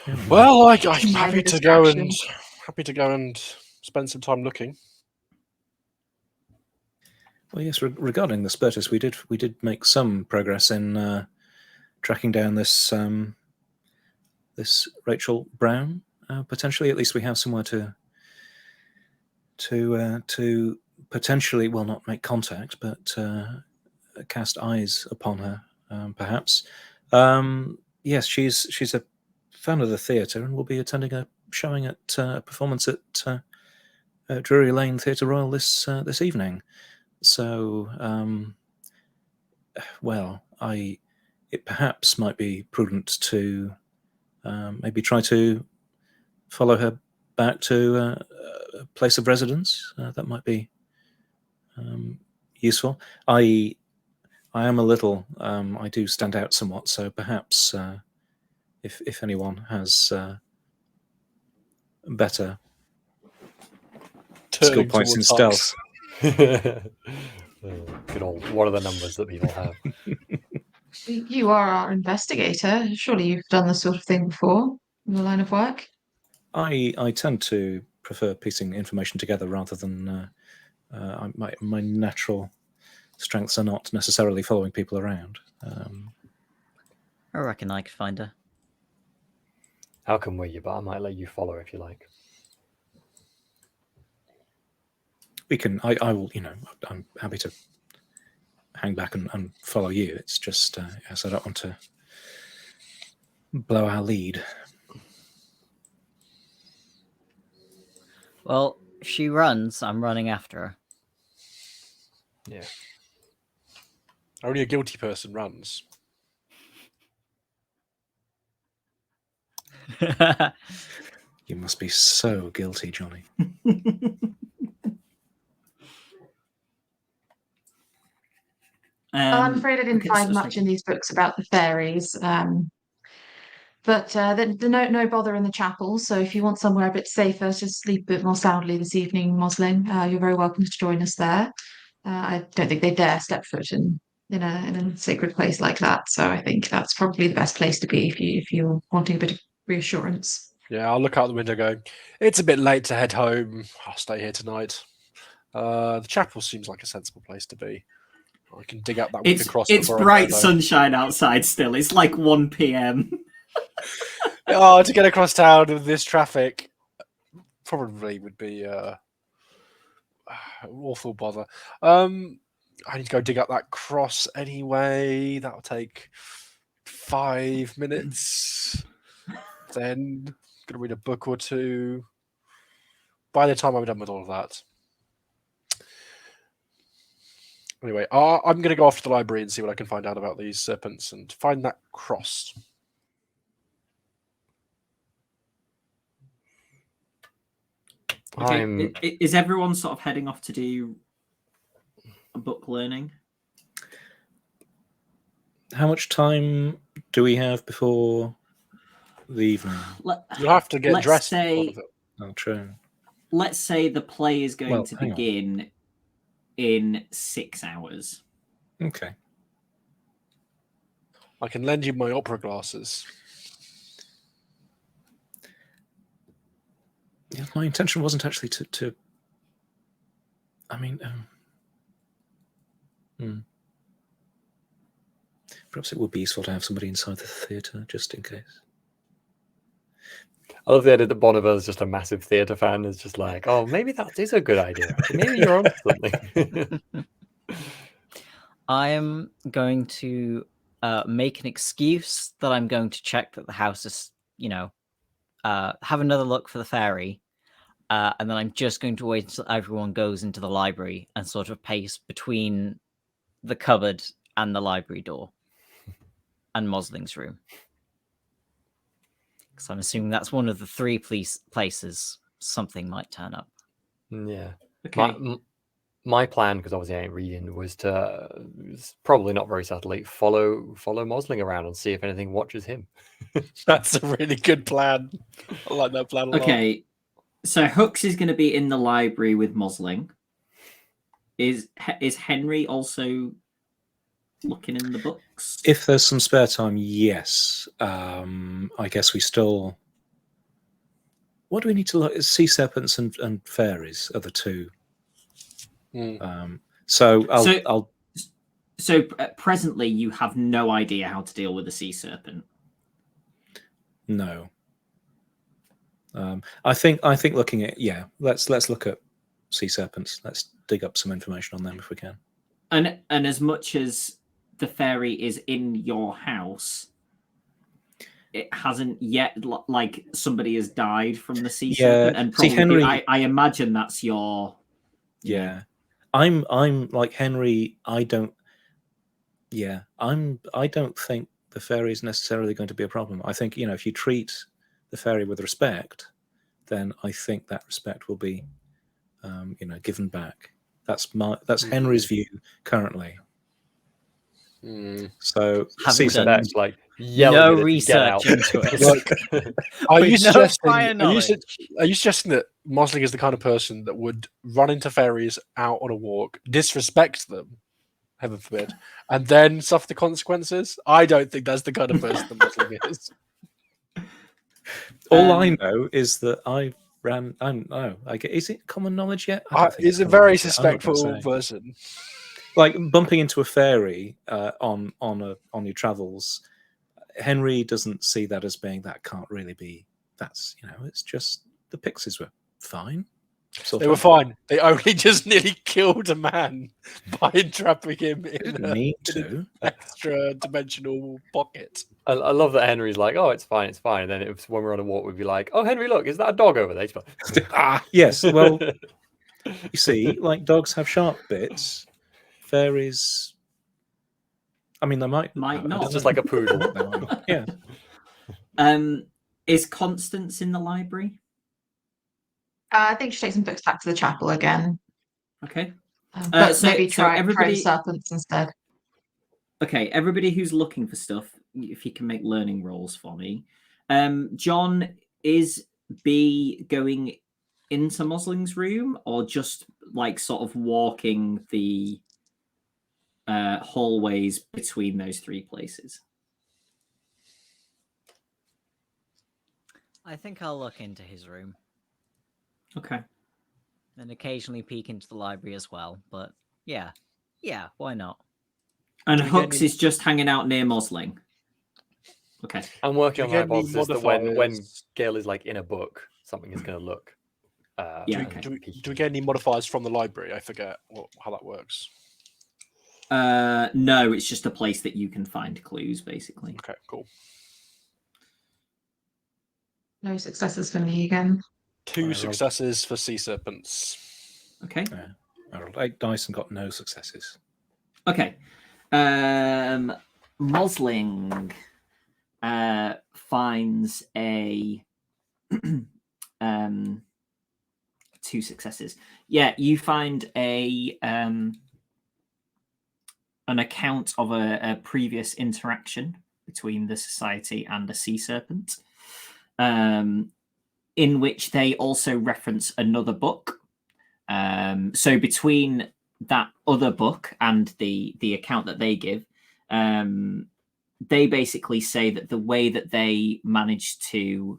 You know. Well, I'm Minor happy to go and spend some time looking. Well, yes. Regarding the Spurtus, we did make some progress in tracking down this this Rachel Brown. Potentially, at least we have somewhere to potentially, well, not make contact, but cast eyes upon her, perhaps. Yes, she's a fan of the theatre and will be attending a showing at a performance at Drury Lane Theatre Royal this evening. So, well, it perhaps might be prudent to maybe try to follow her back to a place of residence. That might be useful. I am a little. I do stand out somewhat, so perhaps if anyone has better skill Turning points in towards stealth. Good old. What are the numbers that people have? You are our investigator. Surely you've done this sort of thing before in the line of work. I tend to prefer piecing information together rather than my natural strengths are not necessarily following people around. I reckon I could find her. How come were you? But I might let you follow if you like. We can. I will. You know, I'm happy to hang back and follow you. It's just, yes, I don't want to blow our lead. Well, if she runs, I'm running after her. Yeah. Only a guilty person runs. You must be so guilty, Johnny. I'm afraid I didn't okay, find so much in these books about the fairies. But the no bother in the chapel. So if you want somewhere a bit safer to sleep a bit more soundly this evening, Moslin, you're very welcome to join us there. I don't think they dare step foot in a sacred place like that. So I think that's probably the best place to be if you're wanting a bit of reassurance. Yeah, I'll look out the window going, it's a bit late to head home. I'll stay here tonight. The chapel seems like a sensible place to be. I can dig out that wicker cross. It's before I bright go. sunshine outside still. It's like 1 p.m. Oh, to get across town with this traffic probably would be awful bother. I need to go dig up that cross anyway. That'll take 5 minutes. Then gonna read a book or two. By the time I'm done with all of that. Anyway, I'm going to go off to the library and see what I can find out about these serpents and find that cross. Okay. Is everyone sort of heading off to do a book learning? How much time do we have before the evening? You'll have to get Let's dressed. say- Oh, true. Let's say the play is going Well, to hang on. begin in 6 hours. Okay. I can lend you my opera glasses. Yeah, my intention wasn't actually to I mean, perhaps it would be useful to have somebody inside the theatre just in case. I love the idea that Bonneville's just a massive theatre fan. Is just like, oh, maybe that is a good idea. Maybe you're on something. I am going to make an excuse that I'm going to check that the house is, have another look for the fairy. And then I'm just going to wait until everyone goes into the library and sort of pace between the cupboard and the library door and Mosling's room. Because I'm assuming that's one of the three places something might turn up. Yeah. Okay. My plan, because obviously I ain't reading, was to probably not very subtly follow Mosling around and see if anything watches him. That's a really good plan. I like that plan a lot. Okay. So Hooks is going to be in the library with Mosling. Is Henry also looking in the books? If there's some spare time, yes. I guess we still. What do we need to look? Sea serpents and fairies are the two. So presently you have no idea how to deal with a sea serpent. No. I think looking at let's look at sea serpents. Let's dig up some information on them if we can. And as much as the fairy is in your house, it hasn't yet, like, somebody has died from the sea serpent, and probably Henry, I imagine that's your. Yeah, I'm like Henry. I don't think the fairy is necessarily going to be a problem. I think if you treat the fairy with respect, then I think that respect will be, given back. That's Henry's view currently. So haven't done that's like no research into it. Look, are you suggesting that Mosling is the kind of person that would run into fairies out on a walk, disrespect them, heaven forbid, and then suffer the consequences? I don't think that's the kind of person that Mosling is. All I know is that I don't know. Is it common knowledge yet? He's a very suspectful person. Like bumping into a fairy on your travels, Henry doesn't see that as being that can't really be. That's it's just the pixies were fine. They were fine. They only just nearly killed a man by entrapping him in an extra dimensional pocket. I love that Henry's like, oh, it's fine. And then when we're on a walk, we'd be like, oh, Henry, look, is that a dog over there? Yes. Well, you see, like dogs have sharp bits. Fairies. I mean, they might not. It's just like a poodle. Yeah. Is Constance in the library? I think she takes some books back to the chapel again. Okay. But maybe try the serpents instead. Okay, everybody who's looking for stuff, if you can make learning rolls for me. John, is B going into Mosling's room or just like sort of walking the hallways between those three places? I think I'll look into his room. Okay. And occasionally peek into the library as well. But yeah, why not? And Hooks is just hanging out near Mosling. Okay. I'm working on the hypothesis that when Gail is like in a book, something is going to look. Do we get any modifiers from the library? I forget how that works. No, it's just a place that you can find clues, basically. Okay, cool. No successes for me again. 2 successes for sea serpents. Okay. I rolled 8 dice and got no successes. Okay. Mosling finds a 2 successes. Yeah, you find an account of a previous interaction between the society and a sea serpent, in which they also reference another book. So between that other book and the account that they give, they basically say that the way that they managed to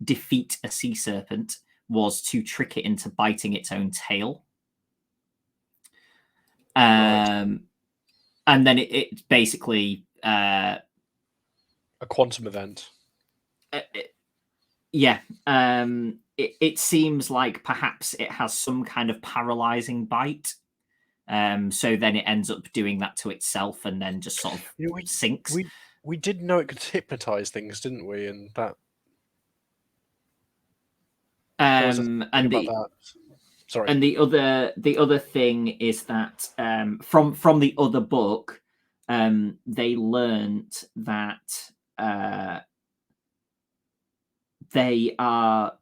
defeat a sea serpent was to trick it into biting its own tail. And then it basically a quantum event. It seems like perhaps it has some kind of paralyzing bite. So then it ends up doing that to itself and then just sort of sinks. We did know it could hypnotize things, didn't we? And that And About the that. Sorry. and the other thing is that from the other book, they learnt that they are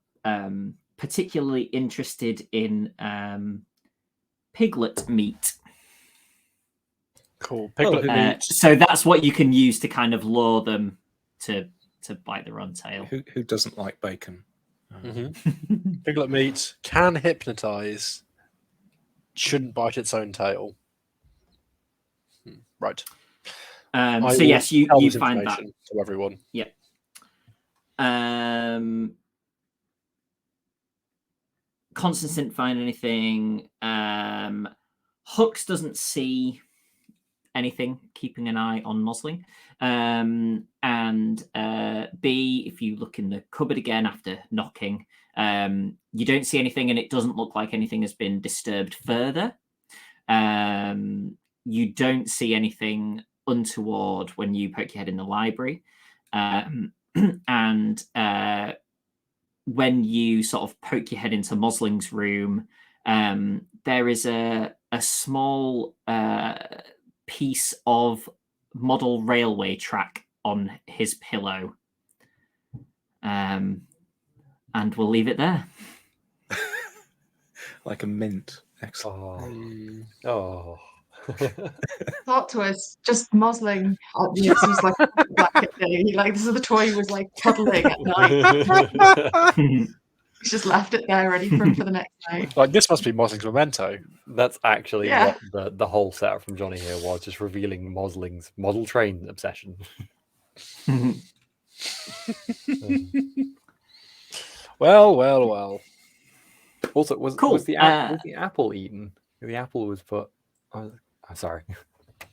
particularly interested in piglet meat. Cool. Piglet who- meat. So that's what you can use to kind of lure them to bite their own tail. Who doesn't like bacon? Piglet meat can hypnotize. Shouldn't bite its own tail. Right. I So will yes, you tell this find that. information to everyone. Constance didn't find anything. Hooks doesn't see anything, keeping an eye on Mosling. And B, if you look in the cupboard again after knocking, you don't see anything, and it doesn't look like anything has been disturbed further. You don't see anything untoward when you poke your head in the library. And when you sort of poke your head into Mosling's room, there is a small piece of model railway track on his pillow. And we'll leave it there. Like a mint. Excellent. Oh. Plot twist, just Mosling. This was like a blanket day. Like this is the toy he was like cuddling at night. He's just left it there ready for him for the next night. Like this must be Mosling's memento. That's actually Yeah. what the whole setup from Jonny here was, just revealing Mosling's model train obsession. Well. Also, was Cool. was the apple eaten? The apple was put. I'm sorry.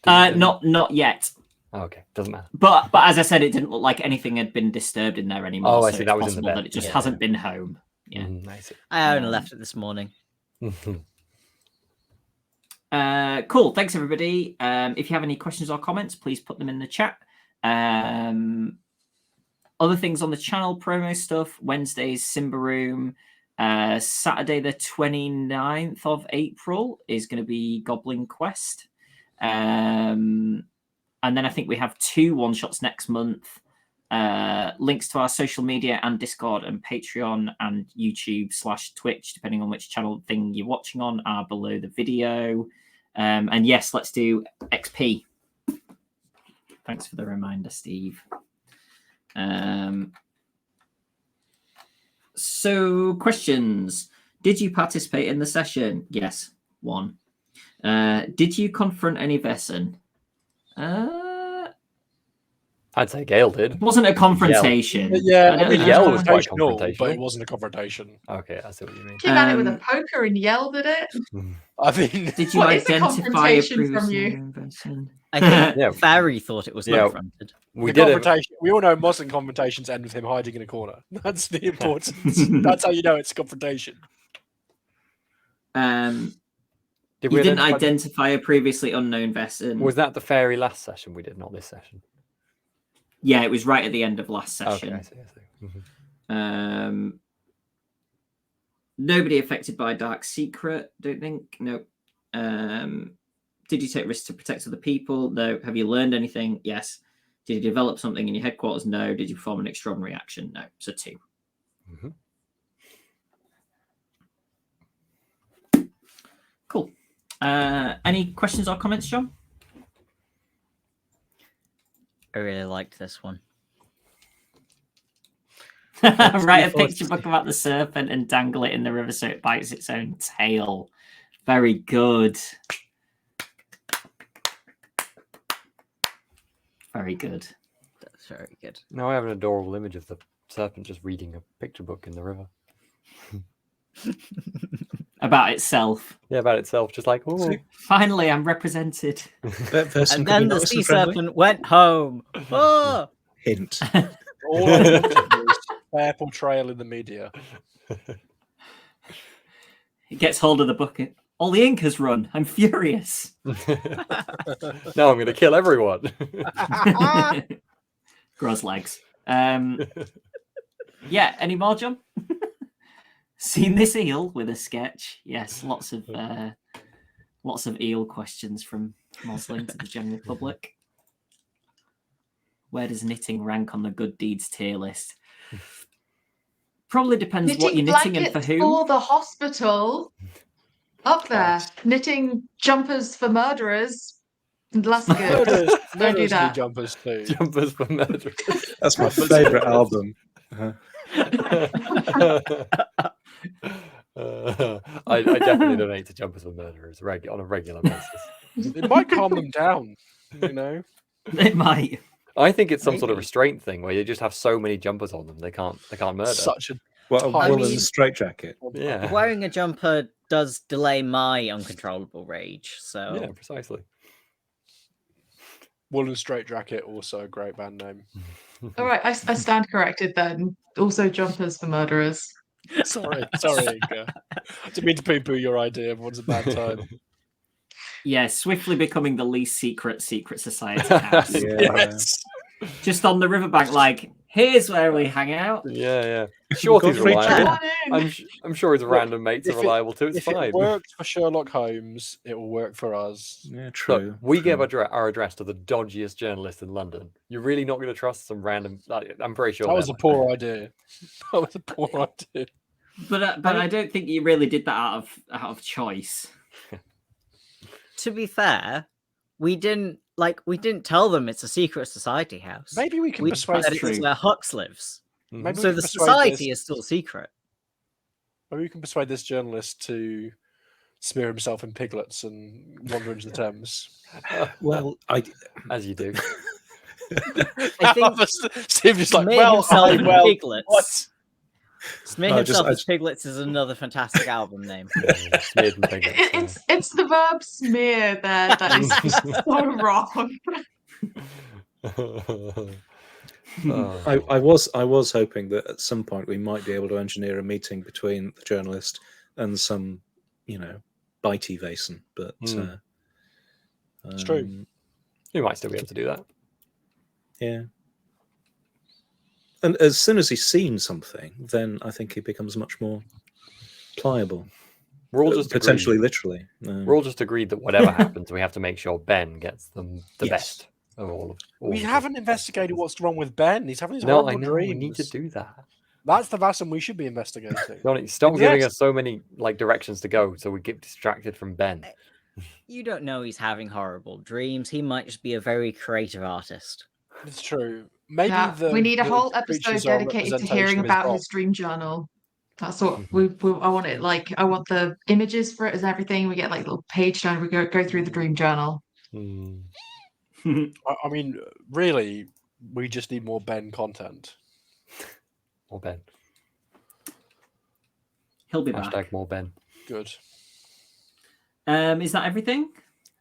Not yet. Oh, okay, doesn't matter. But as I said, it didn't look like anything had been disturbed in there anymore. Oh, I so see. it's That was in the possible bed. that it just Yeah. hasn't been home. Yeah. I see. I only left it this morning. Cool. Thanks, everybody. If you have any questions or comments, please put them in the chat. Other things on the channel, promo stuff, Wednesday's Simba Room. Saturday, the 29th of April, is going to be Goblin Quest. And then I think we have 2 one-shots next month. Links to our social media and Discord and Patreon and YouTube/Twitch, depending on which channel thing you're watching on, are below the video. And yes, let's do XP. Thanks for the reminder, Steve. So, questions. Did you participate in the session? Yes, 1. Did you confront any Vaesen? I'd say Gale did. It wasn't a confrontation. Yeah, I don't I mean, know. Yell was quite confrontational, but confrontational. it wasn't a confrontation. Okay, I see what you mean. Came at it with a poker and yelled at it. I mean, Did you What is the identify a confrontation previous from you? known Vaesen? I think Yeah. Farry thought it was Yeah. confronted. We the did it. confrontation. We all know Moslin confrontations end with him hiding in a corner. That's the importance. That's how you know it's a confrontation. Did You we didn't identify- identify a previously unknown Vaesen. Was that the fairy last session we did, not this session? Yeah, it was right at the end of last session. Okay, I see. Mhm. Nobody affected by Dark Secret, don't think. No. Did you take risks to protect other people? No. Have you learned anything? Yes. Did you develop something in your headquarters? No. Did you perform an extraordinary action? No. So 2. Mhm. Cool. Any questions or comments, John? I really liked this one. Write a picture book about the serpent and dangle it in the river so it bites its own tail. Very good. Very good. That's very good. Now I have an adorable image of the serpent just reading a picture book in the river. About itself. Yeah, about itself, just like, oh. Finally, I'm represented. That person And could be then the nice sea and friendly. serpent went home. Oh! Hint. All I wanted was fair portrayal in the media. He gets hold of the bucket. All the ink has run. I'm furious. Now I'm going to kill everyone. Grows legs. Yeah, any more, John? Seen this eel with a sketch? Yes, lots of eel questions from Moslin to the general public. Where does knitting rank on the good deeds tier list? Probably depends what you're knitting and for blankets who. for the hospital. Up there. Class. Knitting jumpers for murderers. That's good. Murders, Don't do murders that. need jumpers too. Jumpers for murder. That's my favourite album. I definitely donate to Jumpers for Murderers on a regular basis. It might calm them down, you know. It might. I think it's some sort of Maybe. restraint thing where you just have so many jumpers on them they can't murder. Such a Well, I a mean- woolen straitjacket. Yeah. Wearing a jumper does delay my uncontrollable rage, so Yeah, precisely. Woolen Straitjacket, also a great band name. All right, I stand corrected then. Also jumpers for murderers. Sorry, Inga. I didn't mean to poo-poo your idea. Everyone's a bad time. Yeah, swiftly becoming the least secret society house. Yeah. Yes. Just on the riverbank, like, here's where we hang out. Yeah. Shorty's free reliable. Come on in. I'm sure his random mates are if it- reliable too. It's If fine. it works for Sherlock Holmes, it will work for us. Yeah, Look, true. we true. gave our address to the dodgiest journalist in London. You're really not going to trust some random? I'm pretty sure That was they're a like poor idea. That was a poor idea. But I don't think you really did that out of choice. to be fair, we didn't tell them it's a secret society house. Maybe we can We persuade. said it's true. where Hux lives. Mhm. Maybe So we the can persuade society this- is still secret. Maybe we can persuade this journalist to smear himself in piglets and wander into the Thames. Well, as you do. I think Steve just like, smear well, himself in well, piglets. what? Smear No, himself I as piglets is another fantastic album name. Smeared and piglets, It's the verb smear there that is just so wrong. Oh. I was hoping that at some point we might be able to engineer a meeting between the journalist and some, bitey Vaesen, but It's true. You might still be able to do that. Yeah. And as soon as he's seen something, then I think he becomes much more pliable. We're all just potentially, agreed. literally. We're all just agreed that whatever happens, we have to make sure Ben gets them the Yes. best of all of. all We of haven't them. investigated what's wrong with Ben. He's having these No, horrible I know. dreams. We need to do that. That's the Vaesen we should be investigating. Jonny, stop Yes. giving us so many directions to go, so we get distracted from Ben. You don't know he's having horrible dreams. He might just be a very creative artist. It's true. Maybe Yeah, we need a the whole episode creatures are a dedicated to representation hearing of his about role. his dream journal. That's what I want it like. I want the images for it as everything. We get like little page down. We go through the dream journal. Hmm. I mean, really, we just need more Ben content. More Ben. He'll be back. Hashtag more Ben. Good. Is that everything?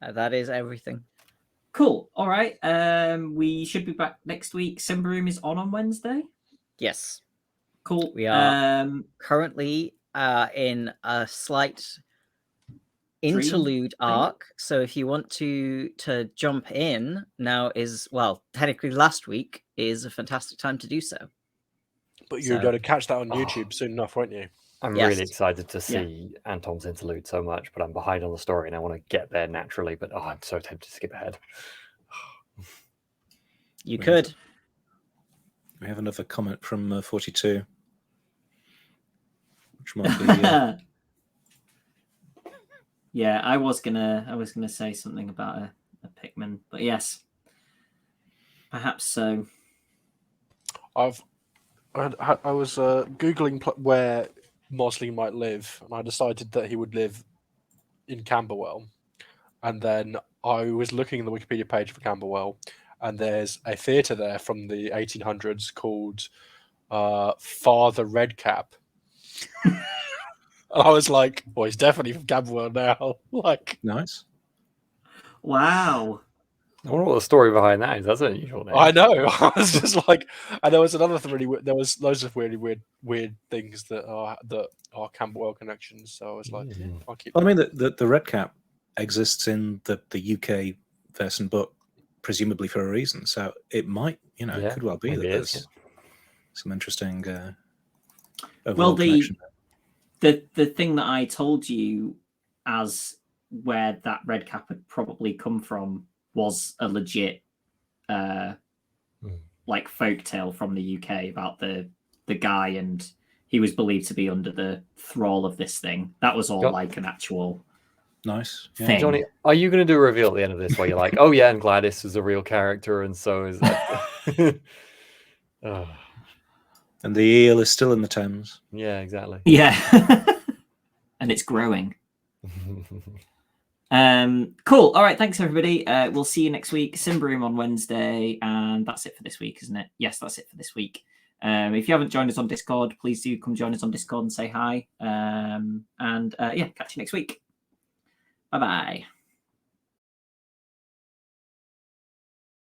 That is everything. Cool. All right. We should be back next week. Simba Room is on Wednesday. Yes, Cool. we are. Currently in a slight interlude arc. So if you want to jump in, now is, well, technically last week is a fantastic time to do so. But you're So- going to catch that on YouTube soon enough, won't you? I'm Yes. really excited to see Anton's interlude so much, but I'm behind on the story and I want to get there naturally. But I'm so tempted to skip ahead. You Right. could. We have another comment from 42, which might be. Yeah, I was gonna say something about a Pikmin, but yes, perhaps so. I was googling where Mosley might live, and I decided that he would live in Camberwell. And then I was looking in the Wikipedia page for Camberwell, and there's a theatre there from the 1800s called Father Redcap. And I was like, "Well, he's definitely from Camberwell now." Like, Nice. Wow. I wonder what the story behind that is. That's an unusual name. I know. I was just like, and there was another really there was loads of really weird things that are Camberwell connections. So I was like, yeah, I'll keep. Well, I mean, the red cap exists in the UK Vaesen book, presumably for a reason. So it might, it Yeah, could well be that maybe it is, there's some interesting Well, overall the connection there. the thing that I told you as where that red cap had probably come from was a legit like folktale from the UK about the guy, and he was believed to be under the thrall of this thing. That was all like an actual Nice. Yeah. thing. Johnny, are you going to do a reveal at the end of this where you're like, oh yeah, and Gladys is a real character, and so is that. Oh, And the eel is still in the Thames. yeah, exactly. Yeah. And it's growing. Cool. All right, thanks everybody. We'll see you next week. Simbrium on Wednesday, and that's it for this week, isn't it? Yes, that's it for this week. If you haven't joined us on Discord, please do come join us on Discord and say hi. Yeah, catch you next week. Bye bye.